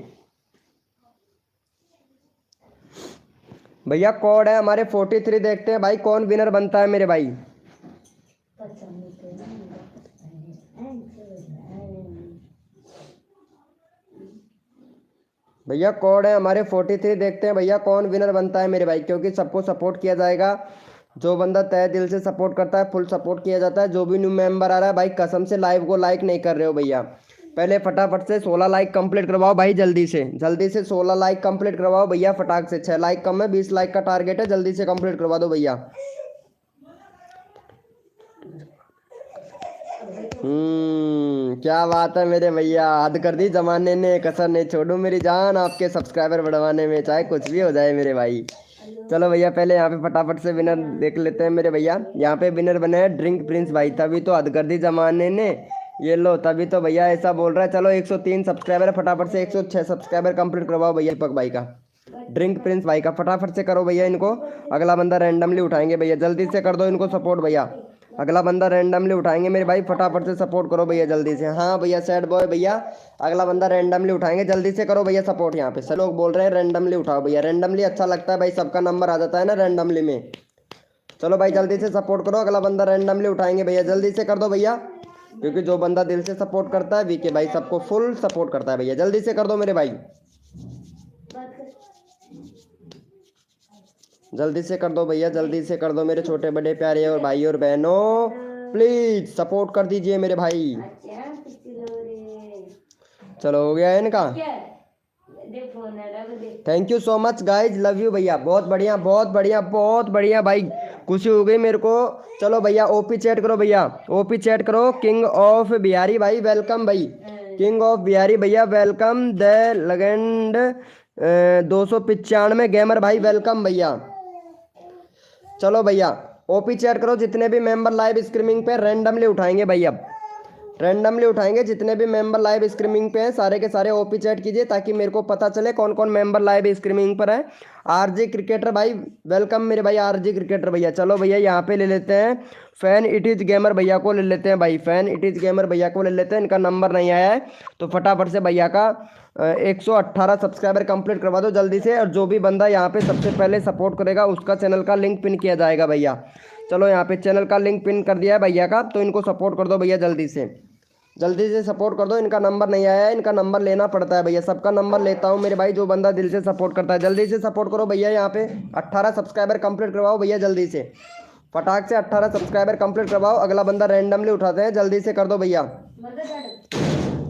भैया कोड है हमारे 43। देखते हैं भाई कौन विनर बनता है मेरे भाई। भैया कोड है हमारे 43। देखते हैं भैया कौन विनर बनता है मेरे भाई, क्योंकि सबको सपोर्ट किया जाएगा। जो बंदा तहे दिल से सपोर्ट करता है फुल सपोर्ट किया जाता है। जो भी न्यू मेंबर आ रहा है भाई, कसम से लाइव को लाइक नहीं कर रहे हो भैया, पहले फटाफट से 16 लाइक कंप्लीट करवाओ भाई। जल्दी से 16 लाइक कंप्लीट करवाओ भैया फटाक से। 6 लाइक कम है, 20 लाइक का टारगेट है, जल्दी से कंप्लीट करवा दो भैया। क्या बात है मेरे भैया, हद कर दी जमाने ने, कसर नहीं छोड़ू मेरी जान आपके सब्सक्राइबर बढ़वाने में, चाहे कुछ भी हो जाए मेरे भाई। चलो भैया पहले यहाँ पे फटाफट से विनर देख लेते हैं मेरे भैया। यहाँ पे विनर बने हैं ड्रिंक प्रिंस भाई, तभी तो हद कर दी जमाने ने, ये लो तभी तो भैया ऐसा बोल रहा है। चलो 103 सब्सक्राइबर, फटाफट से 106 सब्सक्राइबर कंप्लीट करवाओ भैया दीपक भाई का, ड्रिंक प्रिंस भाई का। फटाफट से करो भैया इनको, अगला बंदा रैंडमली उठाएंगे भैया, जल्दी से कर दो इनको सपोर्ट भैया। अगला बंदा रैंडमली उठाएंगे मेरे भाई, फटाफट से सपोर्ट करो भैया जल्दी से। हाँ भैया सैड बॉय भैया, अगला बंदा रैंडमली उठाएंगे, जल्दी से करो भैया सपोर्ट। यहाँ पे सब लोग बोल रहे हैं रैंडमली उठाओ भैया, रैंडमली अच्छा लगता है भाई, सबका नंबर आ जाता है ना रैंडमली में। चलो भाई जल्दी से सपोर्ट करो, अगला बंदा रैंडमली उठाएंगे भैया, जल्दी से कर दो भैया, क्योंकि जो बंदा दिल से सपोर्ट करता है वीके भाई सबको फुल सपोर्ट करता है भैया, जल्दी से कर दो मेरे भाई, जल्दी से कर दो भैया, जल्दी से कर दो मेरे छोटे बड़े प्यारे और भाई और बहनों, प्लीज सपोर्ट कर दीजिए मेरे भाई। चलो हो गया है इनका, thank you so much guys, love you भैया, बहुत बढ़िया बहुत बढ़िया बहुत बढ़िया भाई, खुशी हो गई मेरे को। चलो भैया ओपी चैट करो भैया, ओपी चैट करो। किंग ऑफ बिहारी भाई वेलकम भाई, किंग ऑफ बिहारी भैया वेलकम। द लेजेंड 295 गेमर भाई वेलकम भैया। चलो भैया ओपी चैट करो, जितने भी मेंबर लाइव स्ट्रीमिंग पे रैंडमली उठाएंगे भैया, रैंडमली उठाएंगे जितने भी मेंबर लाइव स्ट्रीमिंग पे हैं सारे के सारे ओपी चैट कीजिए, ताकि मेरे को पता चले कौन कौन मेंबर लाइव स्ट्रीमिंग पर है। आरजी क्रिकेटर भाई वेलकम मेरे भाई, आरजी क्रिकेटर भैया। चलो भैया यहाँ पे ले लेते हैं फैन इट इज गेमर भैया को ले लेते हैं भाई, फैन इट इज गेमर भैया को ले लेते हैं, इनका नंबर नहीं आया है तो फटाफट से भैया का 118 सब्सक्राइबर कंप्लीट करवा दो जल्दी से। और जो भी बंदा यहाँ पे सबसे पहले सपोर्ट करेगा उसका चैनल का लिंक पिन किया जाएगा भैया। चलो यहाँ पे चैनल का लिंक पिन कर दिया है भैया का, तो इनको सपोर्ट कर दो भैया जल्दी से सपोर्ट कर दो। इनका नंबर नहीं आया है, इनका नंबर लेना पड़ता है भैया, सबका नंबर लेता हूँ मेरे भाई, जो बंदा दिल से सपोर्ट करता है जल्दी से सपोर्ट करो भैया। यहाँ पे 18 सब्सक्राइबर कंप्लीट करवाओ भैया जल्दी से, फटाक से 18 सब्सक्राइबर कंप्लीट करवाओ। अगला बंदा रैंडमली उठाते हैं, जल्दी से कर दो भैया,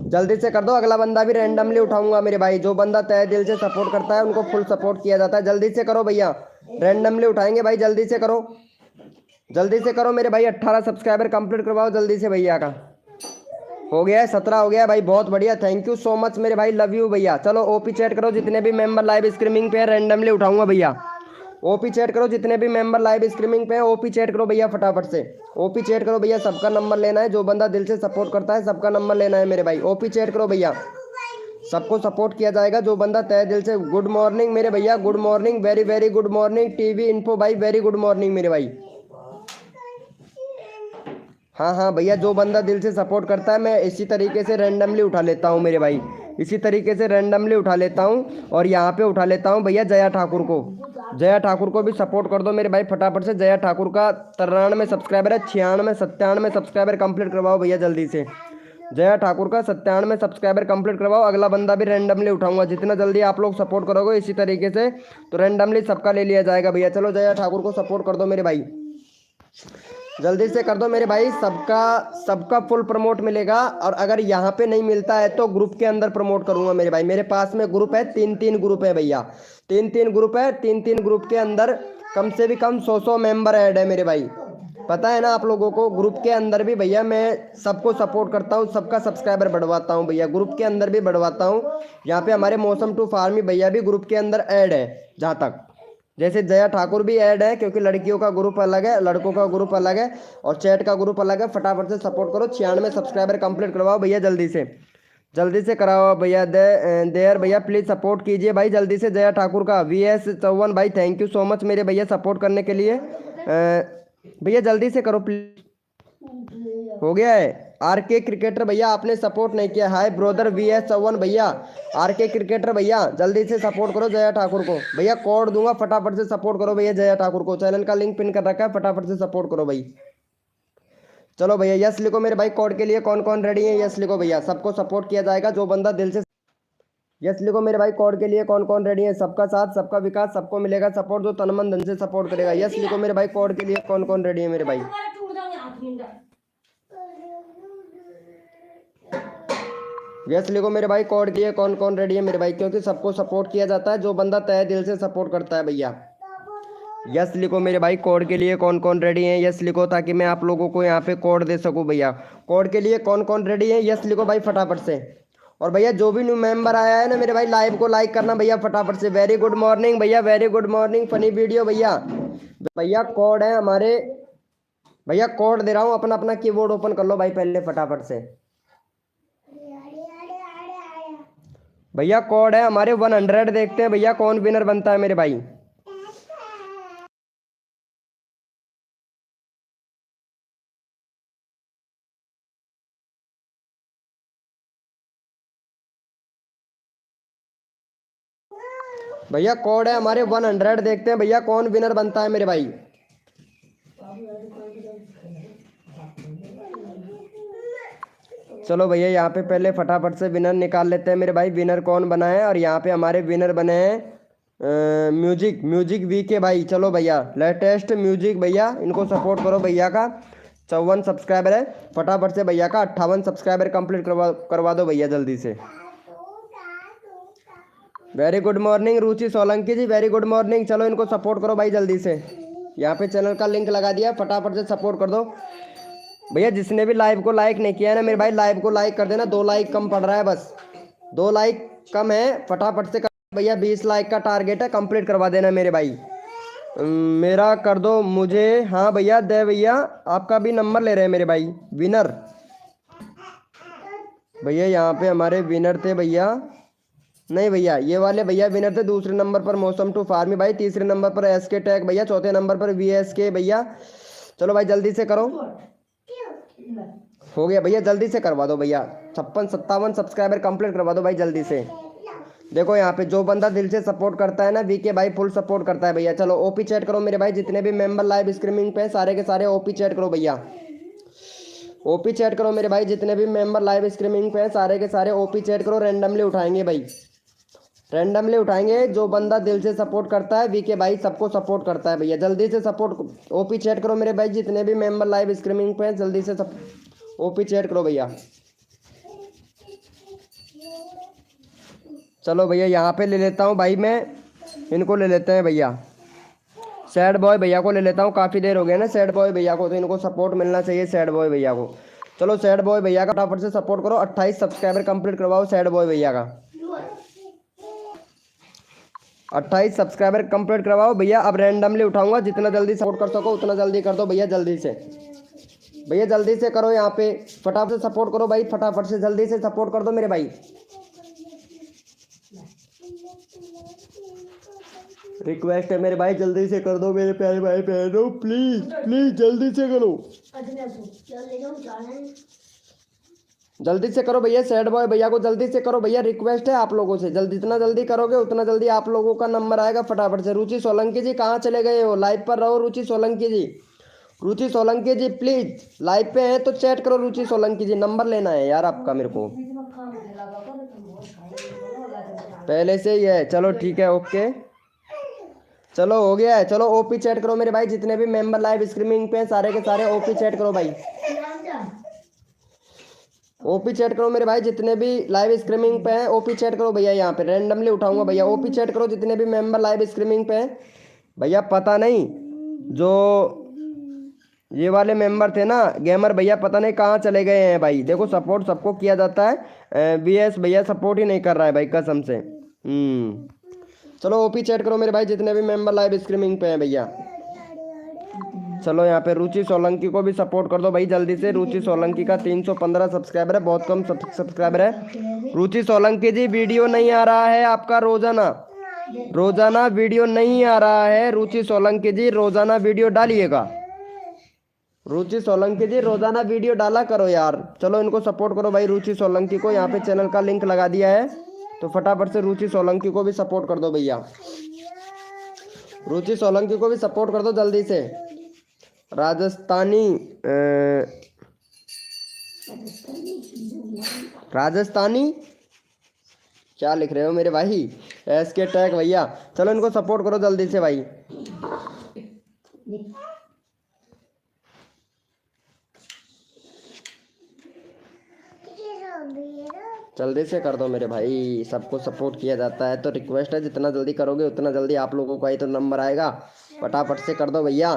जल्दी से कर दो। अगला बंदा भी रैंडमली उठाऊंगा मेरे भाई, जो बंदा तहे दिल से सपोर्ट करता है उनको फुल सपोर्ट किया जाता है। जल्दी से करो भैया, रैंडमली उठाएंगे भाई, जल्दी से करो, जल्दी से करो मेरे भाई। 18 सब्सक्राइबर कंप्लीट करवाओ जल्दी से भैया का। हो गया है 17 हो गया है भाई, बहुत बढ़िया, थैंक यू सो मच मेरे भाई, लव यू भैया। चलो ओपी चैट करो, जितने भी मेंबर लाइव स्ट्रीमिंग पे है रैंडमली उठाऊंगा भैया। ओपी चैट करो, जितने भी मेंबर लाइव स्ट्रीमिंग पे हैं ओपी चैट करो भैया फटाफट से, ओपी चैट करो भैया, सबका नंबर लेना है, जो बंदा दिल से सपोर्ट करता है सबका नंबर लेना है मेरे भाई। ओपी चैट करो भैया, सबको सपोर्ट किया जाएगा जो बंदा तहे दिल से। गुड मॉर्निंग मेरे भैया, good morning, very very good morning. TV info भाई वेरी गुड मॉर्निंग मेरे भाई। हाँ हाँ भैया, जो बंदा दिल से सपोर्ट करता है मैं इसी तरीके से रैंडमली उठा लेता हूँ मेरे भाई, इसी तरीके से रैंडमली उठा लेता हूँ। और यहाँ पे उठा लेता हूँ भैया जया ठाकुर को, जया ठाकुर को भी सपोर्ट कर दो मेरे भाई फटाफट से। जया ठाकुर का 93 सब्सक्राइबर है, 96 सब्सक्राइबर कंप्लीट करवाओ भैया जल्दी से। जया ठाकुर का 97 सब्सक्राइबर कंप्लीट करवाओ। अगला बंदा भी रैंडमली उठाऊंगा, जितना जल्दी आप लोग सपोर्ट करोगे इसी तरीके से तो रैंडमली सबका ले लिया जाएगा भैया। चलो जया ठाकुर को सपोर्ट कर दो मेरे भाई, जल्दी से कर दो मेरे भाई, सबका फुल प्रमोट मिलेगा। और अगर यहाँ पे नहीं मिलता है तो ग्रुप के अंदर प्रमोट करूंगा मेरे भाई, मेरे पास में ग्रुप है, 3 ग्रुप है भैया, 3 ग्रुप है, 3 ग्रुप के अंदर कम से भी कम 100 मेंबर ऐड है मेरे भाई, पता है ना आप लोगों को। ग्रुप के अंदर भी भैया मैं सबको सपोर्ट करता हूँ, सबका सब्सक्राइबर बढ़वाता हूँ भैया, ग्रुप के अंदर भी बढ़वाता हूँ। यहाँ पे हमारे मौसम टू फार्मी भैया भी ग्रुप के अंदर ऐड है जहाँ तक। जैसे जया ठाकुर भी ऐड है, क्योंकि लड़कियों का ग्रुप अलग है, लड़कों का ग्रुप अलग है और चैट का ग्रुप अलग है। फटाफट से सपोर्ट करो, 96 सब्सक्राइबर कंप्लीट करवाओ भैया, जल्दी से कराओ भैया। देयर भैया प्लीज सपोर्ट कीजिए भाई जल्दी से। जया ठाकुर का VS चौवन भाई थैंक यू सो मच मेरे भैया सपोर्ट करने के लिए। भैया जल्दी से करो प्लीज। हो गया है। RK क्रिकेटर भैया आपने सपोर्ट नहीं किया। हाय ब्रोदर VS चौवन भैया। RK क्रिकेटर भैया जल्दी से सपोर्ट करो जया ठाकुर को भैया, कोड दूंगा फटाफट से सपोर्ट करो भैया जया ठाकुर को। चैनल का लिंक पिन कर रखा है, फटाफट से सपोर्ट करो भाई। चलो भैया यस लिखो मेरे भाई, कोड के लिए कौन कौन रेडी है यस लिखो भैया, सबको सपोर्ट किया जाएगा जो बंदा दिल से। यस लिखो मेरे भाई, कोड के लिए कौन कौन रेडी है। सबका साथ सबका विकास, सबको मिलेगा सपोर्ट जो तन मन धन से सपोर्ट करेगा। यस लिखो मेरे भाई, कोड के लिए कौन कौन रेडी है मेरे भाई। यस लिखो मेरे भाई, कोड के लिए कौन कौन रेडी है मेरे भाई, क्योंकि सबको सपोर्ट किया जाता है जो बंदा तहे दिल से सपोर्ट करता है भैया। यस लिखो मेरे भाई, कोड के लिए कौन कौन रेडी है यस लिखो, ताकि मैं आप लोगों को यहाँ पे कोड दे सकूँ भैया। कोड के लिए कौन कौन रेडी है यस लिखो भाई फटाफट से। और भैया जो भी न्यू मेंबर आया है ना मेरे भाई, लाइव को लाइक करना भैया फटाफट से। वेरी गुड मॉर्निंग भैया, very good morning, funny video भैया। भैया कोड है हमारे, भैया कोड दे रहा हूँ, अपना अपना कीबोर्ड ओपन कर लो भाई पहले फटाफट से। भैया कोड है हमारे 100, देखते हैं भैया कौन विनर बनता है मेरे भाई। भैया कोड है हमारे 100, देखते हैं भैया कौन विनर बनता है मेरे भाई। चलो भैया यहाँ पे पहले फटाफट से विनर निकाल लेते हैं मेरे भाई, विनर कौन बना है। और यहाँ पे हमारे विनर बने हैं म्यूजिक वी के भाई। चलो भैया लेटेस्ट म्यूजिक भैया, इनको सपोर्ट करो भैया का 54 सब्सक्राइबर है, फटाफट से भैया का 58 सब्सक्राइबर कंप्लीट करवा दो भैया जल्दी से। वेरी गुड मॉर्निंग रुचि सोलंकी जी, वेरी गुड मॉर्निंग। चलो इनको सपोर्ट करो भाई जल्दी से, यहाँ पे चैनल का लिंक लगा दिया, फटाफट से सपोर्ट कर दो भैया। जिसने भी लाइव को लाइक नहीं किया है ना मेरे भाई, लाइव को लाइक कर देना, 2 लाइक कम पड़ रहा है, बस 2 लाइक कम है, फटाफट से कर भैया। 20 लाइक का टारगेट है, कंप्लीट करवा देना मेरे भाई। मेरा कर दो मुझे, हाँ भैया दे भैया, आपका भी नंबर ले रहे हैं मेरे भाई। विनर भैया यहाँ पे हमारे विनर थे भैया, नहीं भैया ये वाले भैया विनर थे। दूसरे नंबर पर मौसम टू फार्मी भाई, तीसरे नंबर पर SK टैग भैया, चौथे नंबर पर VSK भैया। चलो भाई जल्दी से करो, हो गया भैया, जल्दी से करवा दो भैया। 57 सब्सक्राइबर कंप्लीट करवा दो भाई जल्दी से। देखो यहाँ पे जो बंदा दिल से सपोर्ट करता है ना, VK भाई फुल सपोर्ट करता है भैया। चलो OP चैट करो मेरे भाई, जितने भी मेंबर लाइव स्ट्रीमिंग पे सारे के सारे OP चैट करो भैया। OP चैट करो मेरे भाई, जितने भी मेंबर लाइव स्ट्रीमिंग पे सारे के सारे OP चैट करो। रैंडमली उठाएंगे भाई, रैंडमली उठाएंगे। जो बंदा दिल से सपोर्ट करता है VK भाई सबको सपोर्ट करता है भैया, जल्दी से सपोर्ट OP चैट करो मेरे भाई, जितने भी मेंबर लाइव स्ट्रीमिंग पे जल्दी से OP चैट करो भैया। चलो भैया यहाँ पे ले लेता हूँ भाई, मैं इनको ले लेते हैं भैया। सैड बॉय भैया को ले लेता हूँ, काफ़ी देर हो गया ना सैड बॉय भैया को, तो इनको सपोर्ट मिलना चाहिए सैड बॉय भैया को। चलो सैड बॉय भैया का फटाफट से सपोर्ट करो, 28 सब्सक्राइबर कंप्लीट करवाओ सैड बॉय भैया का। 28 सब्सक्राइबर कंप्लीट करवाओ भैया। अब रैंडमली उठाऊंगा, जितना जल्दी सपोर्ट कर सको उतना जल्दी कर दो भैया, जल्दी से भैया जल्दी से करो। यहाँ पे फटाफट से सपोर्ट करो भाई, फटाफट से जल्दी से सपोर्ट कर दो मेरे भाई। रिक्वेस्ट है मेरे भाई, जल्दी से कर दो मेरे प्यारे भाई बहनों, प्लीज प्लीज जल्दी से करो, जल्दी से करो भैया। सैड बॉय भैया को जल्दी से करो भैया, रिक्वेस्ट है आप लोगों से, जल्दी जितना जल्दी करोगे उतना जल्दी आप लोगों का नंबर आएगा फटाफट से। रुचि सोलंकी जी कहाँ चले गए हो, लाइव पर रहो रुचि सोलंकी जी। रुचि सोलंकी जी प्लीज लाइव पे हैं तो चैट करो। रुचि सोलंकी जी नंबर लेना है यार आपका मेरे को, पहले से ही है। चलो ठीक है ओके, चलो हो गया है। चलो OP चैट करो मेरे भाई, जितने भी मेंबर लाइव स्ट्रीमिंग पे सारे के सारे OP चैट करो भाई। OP चैट करो मेरे भाई, जितने भी लाइव स्ट्रीमिंग पे हैं OP चैट करो भैया। यहाँ पे रैंडमली उठाऊंगा भैया, OP चैट करो जितने भी मेंबर लाइव स्ट्रीमिंग पे हैं भैया। पता नहीं जो ये वाले मेंबर थे ना गेमर भैया, पता नहीं कहाँ चले गए हैं भाई। देखो सपोर्ट सबको किया जाता है, VS भैया सपोर्ट ही नहीं कर रहा है भाई कसम से। चलो ओपी चैट करो मेरे भाई जितने भी मेंबर लाइव स्ट्रीमिंग पे हैं भैया। चलो यहाँ पे रुचि सोलंकी को भी सपोर्ट कर दो भाई जल्दी से। रुचि सोलंकी का 315 सब्सक्राइबर है, बहुत कम सब्सक्राइबर है। रुचि सोलंकी जी वीडियो नहीं आ रहा है आपका रोजाना, रोजाना वीडियो नहीं आ रहा है। रुचि सोलंकी जी रोजाना वीडियो डालिएगा। रुचि सोलंकी जी रोजाना वीडियो डाला करो यार। चलो इनको सपोर्ट करो भाई रुचि सोलंकी को। यहाँ पे चैनल का लिंक लगा दिया है तो फटाफट से रुचि सोलंकी को भी सपोर्ट कर दो भैया। रुचि सोलंकी को भी सपोर्ट कर दो जल्दी से। राजस्थानी क्या लिख रहे हो मेरे भाई? SK टैग भैया। चलो इनको सपोर्ट करो जल्दी से भाई। जल्दी से कर दो मेरे भाई, सबको सपोर्ट किया जाता है तो रिक्वेस्ट है जितना जल्दी करोगे उतना जल्दी आप लोगों का ही तो नंबर आएगा। फटाफट से कर दो भैया।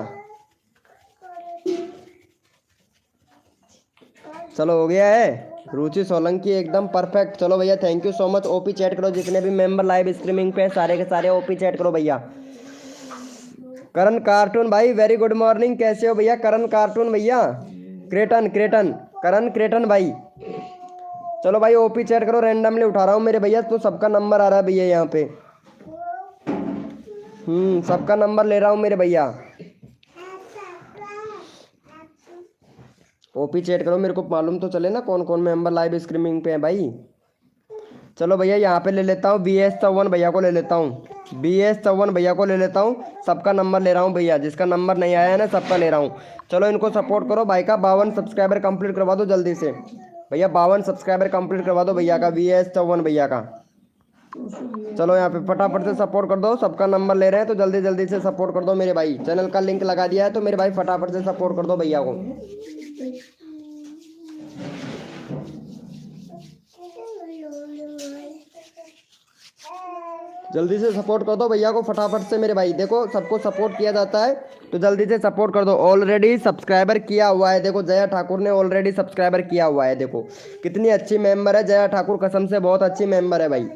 चलो हो गया है। रुचि सोलंकी एकदम परफेक्ट। चलो भैया thank you so much. OP chat करो जितने भी मेंबर लाइव स्ट्रीमिंग पे सारे के सारे ओपी चैट करो भैया। करण कार्टून भाई वेरी गुड मॉर्निंग, कैसे हो भैया? करण कार्टून भैया, क्रेटन करण क्रेटन भाई। चलो भाई ओपी चैट करो, रैंडमली उठा रहा हूँ मेरे भैया तो सबका नंबर आ रहा है भैया यहाँ पे। सबका नंबर ले रहा हूँ मेरे भैया। ओपी चैट करो, मेरे को मालूम तो चले ना कौन कौन मेंबर लाइव स्ट्रीमिंग पे है भाई। चलो भैया यहाँ पे ले लेता हूँ BS चौवन भैया को ले लेता हूँ। BS चौवन भैया को ले लेता हूँ। सबका नंबर ले रहा हूँ भैया, जिसका नंबर नहीं आया है ना सबका ले रहा हूँ। चलो इनको सपोर्ट करो भाई का 52 सब्सक्राइबर कंप्लीट करवा दो जल्दी से भैया। 52 सब्सक्राइबर कंप्लीट करवा दो भैया का, BS चौवन भैया का। चलो यहाँ पे फटाफट से सपोर्ट कर दो, सबका नंबर ले रहे हैं तो जल्दी जल्दी से सपोर्ट कर दो मेरे भाई। चैनल का लिंक लगा दिया है तो मेरे भाई फटाफट से सपोर्ट कर दो भैया को। जल्दी से सपोर्ट कर दो भैया को फटाफट से मेरे भाई। देखो सबको सपोर्ट किया जाता है तो जल्दी से सपोर्ट कर दो। ऑलरेडी सब्सक्राइबर किया हुआ है, देखो जया ठाकुर ने ऑलरेडी सब्सक्राइबर किया हुआ है। देखो कितनी अच्छी मेंबर है जया ठाकुर, कसम से बहुत अच्छी मेंबर है भाई,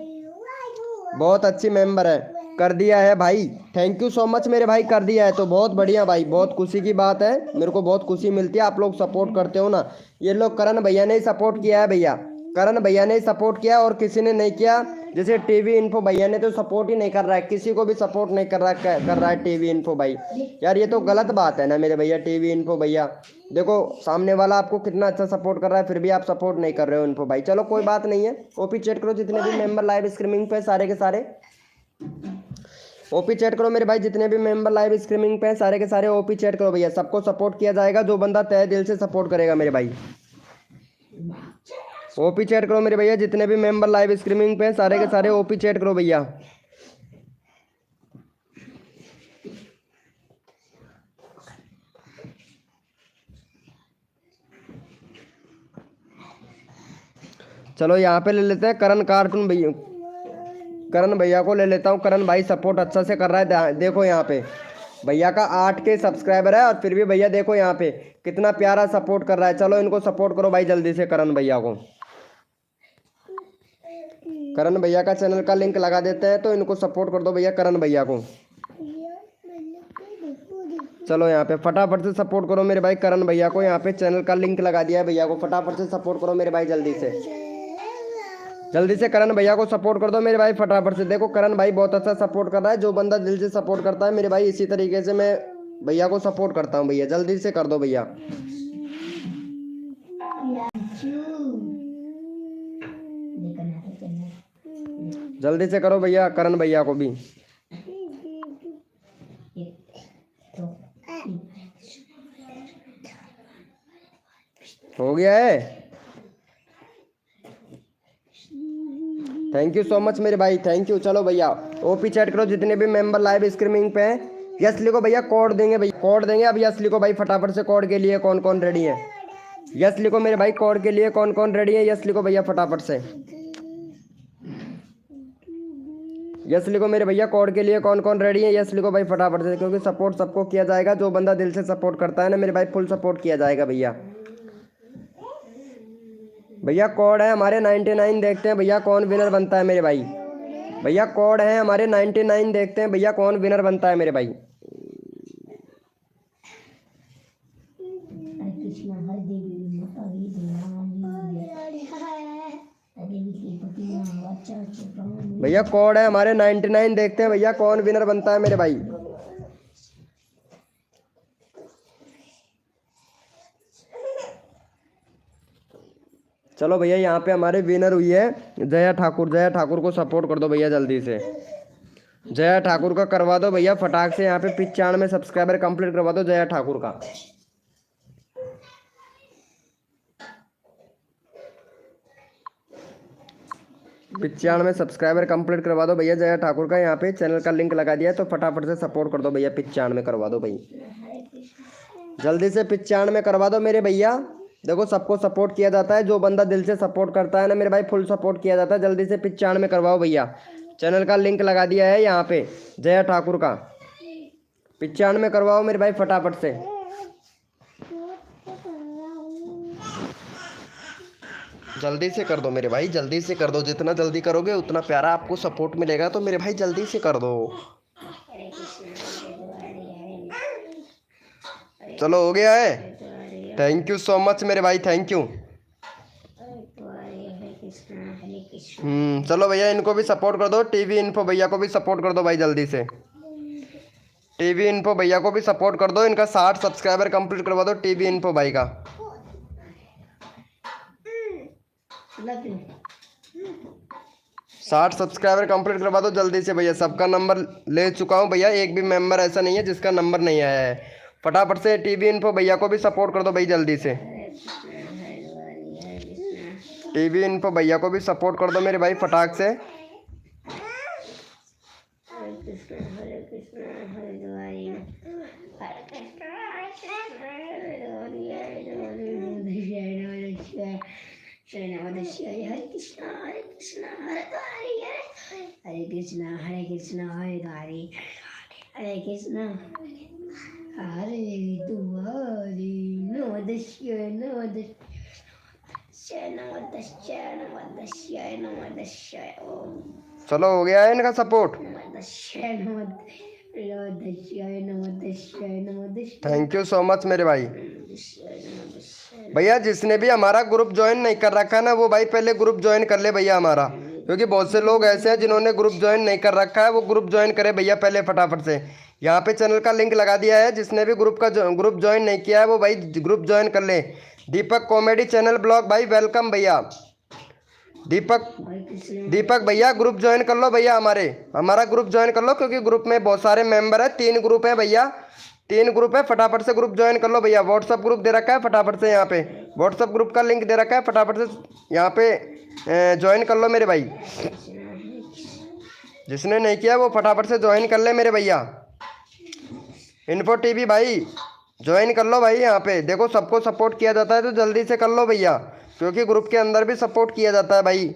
बहुत अच्छी मेंबर है। कर दिया है भाई, थैंक यू सो मच मेरे भाई, कर दिया है तो बहुत बढ़िया भाई, बहुत खुशी की बात है। मेरे को बहुत खुशी मिलती है आप लोग सपोर्ट करते हो ना। ये लोग करण भैया ने ही सपोर्ट किया है भैया, करण भैया ने सपोर्ट किया और किसी ने नहीं किया। जैसे टीवी इन्फो भैया ने तो सपोर्ट ही नहीं कर रहा है, किसी को भी सपोर्ट नहीं कर रहा है टीवी इन्फो भाई। यार ये तो गलत बात है ना मेरे भैया। टीवी इन्फो भैया देखो सामने वाला आपको कितना अच्छा सपोर्ट कर रहा है फिर भी आप सपोर्ट नहीं कर रहे हो इन्फो भाई। चलो कोई बात नहीं है। ओपी चैट करो जितने भी मेंबर लाइव स्ट्रीमिंग पे सारे के सारे ओपी चैट करो मेरे भाई। जितने भी मेंबर लाइव स्ट्रीमिंग पे सारे के सारे ओपी चैट करो भैया। सबको सपोर्ट किया जाएगा जो बंदा तहे दिल से सपोर्ट करेगा मेरे भाई। ओपी चैट करो मेरे भैया, जितने भी मेंबर लाइव स्ट्रीमिंग पे सारे के सारे ओपी चैट करो भैया। चलो यहाँ पे ले लेते हैं करण कार्टून भैया, करण भैया को ले लेता हूँ। करण भाई सपोर्ट अच्छा से कर रहा है। देखो यहाँ पे भैया का 8K सब्सक्राइबर है और फिर भी भैया देखो यहाँ पे कितना प्यारा सपोर्ट कर रहा है। चलो इनको सपोर्ट करो भाई जल्दी से करण भैया को। करण भैया का चैनल का लिंक लगा देते हैं तो इनको सपोर्ट कर दो भैया करण भैया को। चलो यहाँ पे फटाफट से सपोर्ट करो मेरे भाई करण भैया को। यहाँ पे चैनल का लिंक लगा दिया है भैया को, फटाफट से सपोर्ट करो मेरे भाई जल्दी से। जल्दी से करण भैया को सपोर्ट कर दो मेरे भाई फटाफट से। देखो करण भाई बहुत अच्छा सपोर्ट कर रहा है, जो बंदा दिल से सपोर्ट करता है मेरे भाई इसी तरीके से मैं भैया को सपोर्ट करता हूँ भैया। जल्दी से कर दो भैया। जल्दी से करो भैया करण भैया को भी। हो गया है। थैंक यू सो मच मेरे भाई, थैंक यू। चलो भैया ओपी चैट करो जितने भी मेंबर लाइव स्ट्रीमिंग पे हैं। यस लिखो भैया, कोड देंगे भैया, कोड देंगे। अब यस लिखो भाई फटाफट से, कोड के लिए कौन कौन रेडी है? यस लिखो मेरे भाई, कोड के लिए कौन कौन रेडी है? यस लिखो भैया फटाफट से, यस लिखो मेरे भैया, कोड के लिए कौन कौन रेडी है? यस लिखो भाई फटाफट से, क्योंकि सपोर्ट सबको किया जाएगा। जो बंदा दिल से सपोर्ट करता है ना मेरे भाई फुल सपोर्ट किया जाएगा भैया। भैया कोड है हमारे 99। देखते हैं भैया कौन विनर बनता है मेरे भाई। भैया कोड है हमारे 99। देखते हैं भैया कौन विनर बनता है मेरे भाई। कृष्णा हर देवी माता की भैया कोड है हमारे 99। देखते हैं भैया कौन विनर बनता है मेरे भाई। चलो भैया यहाँ पे हमारे विनर हुई है जया ठाकुर। जया ठाकुर को सपोर्ट कर दो भैया जल्दी से। जया ठाकुर का करवा दो भैया फटाक से। यहाँ पे 95 सब्सक्राइबर कंप्लीट करवा दो जया ठाकुर का। 95 सब्सक्राइबर कंप्लीट करवा दो भैया जया ठाकुर का। यहाँ पे चैनल का लिंक लगा दिया है तो फटाफट से सपोर्ट कर दो भैया। 95 करवा दो भाई जल्दी से। 95 करवा दो मेरे भैया। देखो सबको सपोर्ट किया जाता है, जो बंदा दिल से सपोर्ट करता है ना मेरे भाई फुल सपोर्ट किया जाता है। जल्दी से 95 करवाओ भैया। चैनल का लिंक लगा दिया है यहाँ पे जया ठाकुर का। 95 करवाओ मेरे भाई फटाफट से। जल्दी से कर दो मेरे भाई, जल्दी से कर दो। जितना जल्दी करोगे उतना प्यारा आपको सपोर्ट मिलेगा। तो मेरे भाई जल्दी से कर दो। चलो हो गया है। थैंक यू सो मच मेरे भाई, थैंक यू। चलो भैया इनको भी सपोर्ट कर दो। टीवी इन्फो भैया को भी सपोर्ट कर दो भाई जल्दी से। टीवी इन्फो भैया को भी सपोर्ट कर दो। इनका 60 सब्सक्राइबर कंप्लीट करवा दो टीवी इन्फो भाई का। 60 सब्सक्राइबर कंप्लीट करवा दो जल्दी से भैया। सबका नंबर ले चुका हूँ भैया, एक भी मेंबर ऐसा नहीं है जिसका नंबर नहीं आया है। फटाफट से टीवी इन्फो भैया को भी सपोर्ट कर दो भाई जल्दी से। टीवी इन्फो भैया को भी सपोर्ट कर दो मेरे भाई फटाक से। हरे कृष्णा हरे कृष्णा हरे कृष्णा हरे कृष्णा हरे हरे हरे कृष्णा हरे दुआरे नमोदश्य नमोदश्य ओम। चलो हो गया है इनका support. Thank you so much मेरे भाई। भैया जिसने भी हमारा ग्रुप ज्वाइन नहीं कर रखा है ना वो भाई पहले ग्रुप ज्वाइन कर ले भैया हमारा, क्योंकि बहुत से लोग ऐसे हैं जिन्होंने ग्रुप ज्वाइन नहीं कर रखा है। वो ग्रुप ज्वाइन करे भैया पहले फटाफट से। यहाँ पे चैनल का लिंक लगा दिया है, जिसने भी ग्रुप ज्वाइन नहीं किया है वो भाई ग्रुप ज्वाइन कर ले। दीपक कॉमेडी चैनल ब्लॉग भाई वेलकम भैया। दीपक भैया ग्रुप ज्वाइन कर लो भैया। हमारा ग्रुप ज्वाइन कर लो, क्योंकि ग्रुप में बहुत सारे मेंबर है। 3 ग्रुप है भैया, 3 ग्रुप है। फटाफट से ग्रुप ज्वाइन कर लो भैया। व्हाट्सअप ग्रुप दे रखा है फटाफट से। यहाँ पे व्हाट्सअप ग्रुप का लिंक दे रखा है, फटाफट से यहाँ पे ज्वाइन कर लो मेरे भाई। जिसने नहीं किया वो फटाफट से ज्वाइन कर ले मेरे भैया। इन्फो टीवी भाई ज्वाइन कर लो भाई। यहाँ पे देखो सबको सपोर्ट किया जाता है तो जल्दी से कर लो भैया, क्योंकि ग्रुप के अंदर भी सपोर्ट किया जाता है भाई।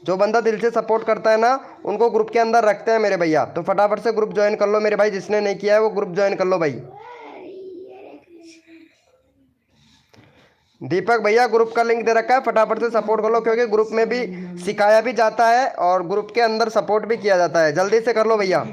जो बंदा दिल से सपोर्ट करता है ना उनको ग्रुप के अंदर रखते हैं मेरे भैया। तो फटाफट से ग्रुप ज्वाइन कर लो मेरे भाई। जिसने नहीं किया है वो ग्रुप ज्वाइन कर लो भाई। दीपक भैया ग्रुप का लिंक दे रखा है, फटाफट से सपोर्ट कर लो, क्योंकि ग्रुप में भी सिखाया भी जाता है और ग्रुप के अंदर सपोर्ट भी किया जाता है। जल्दी से कर लो भैया।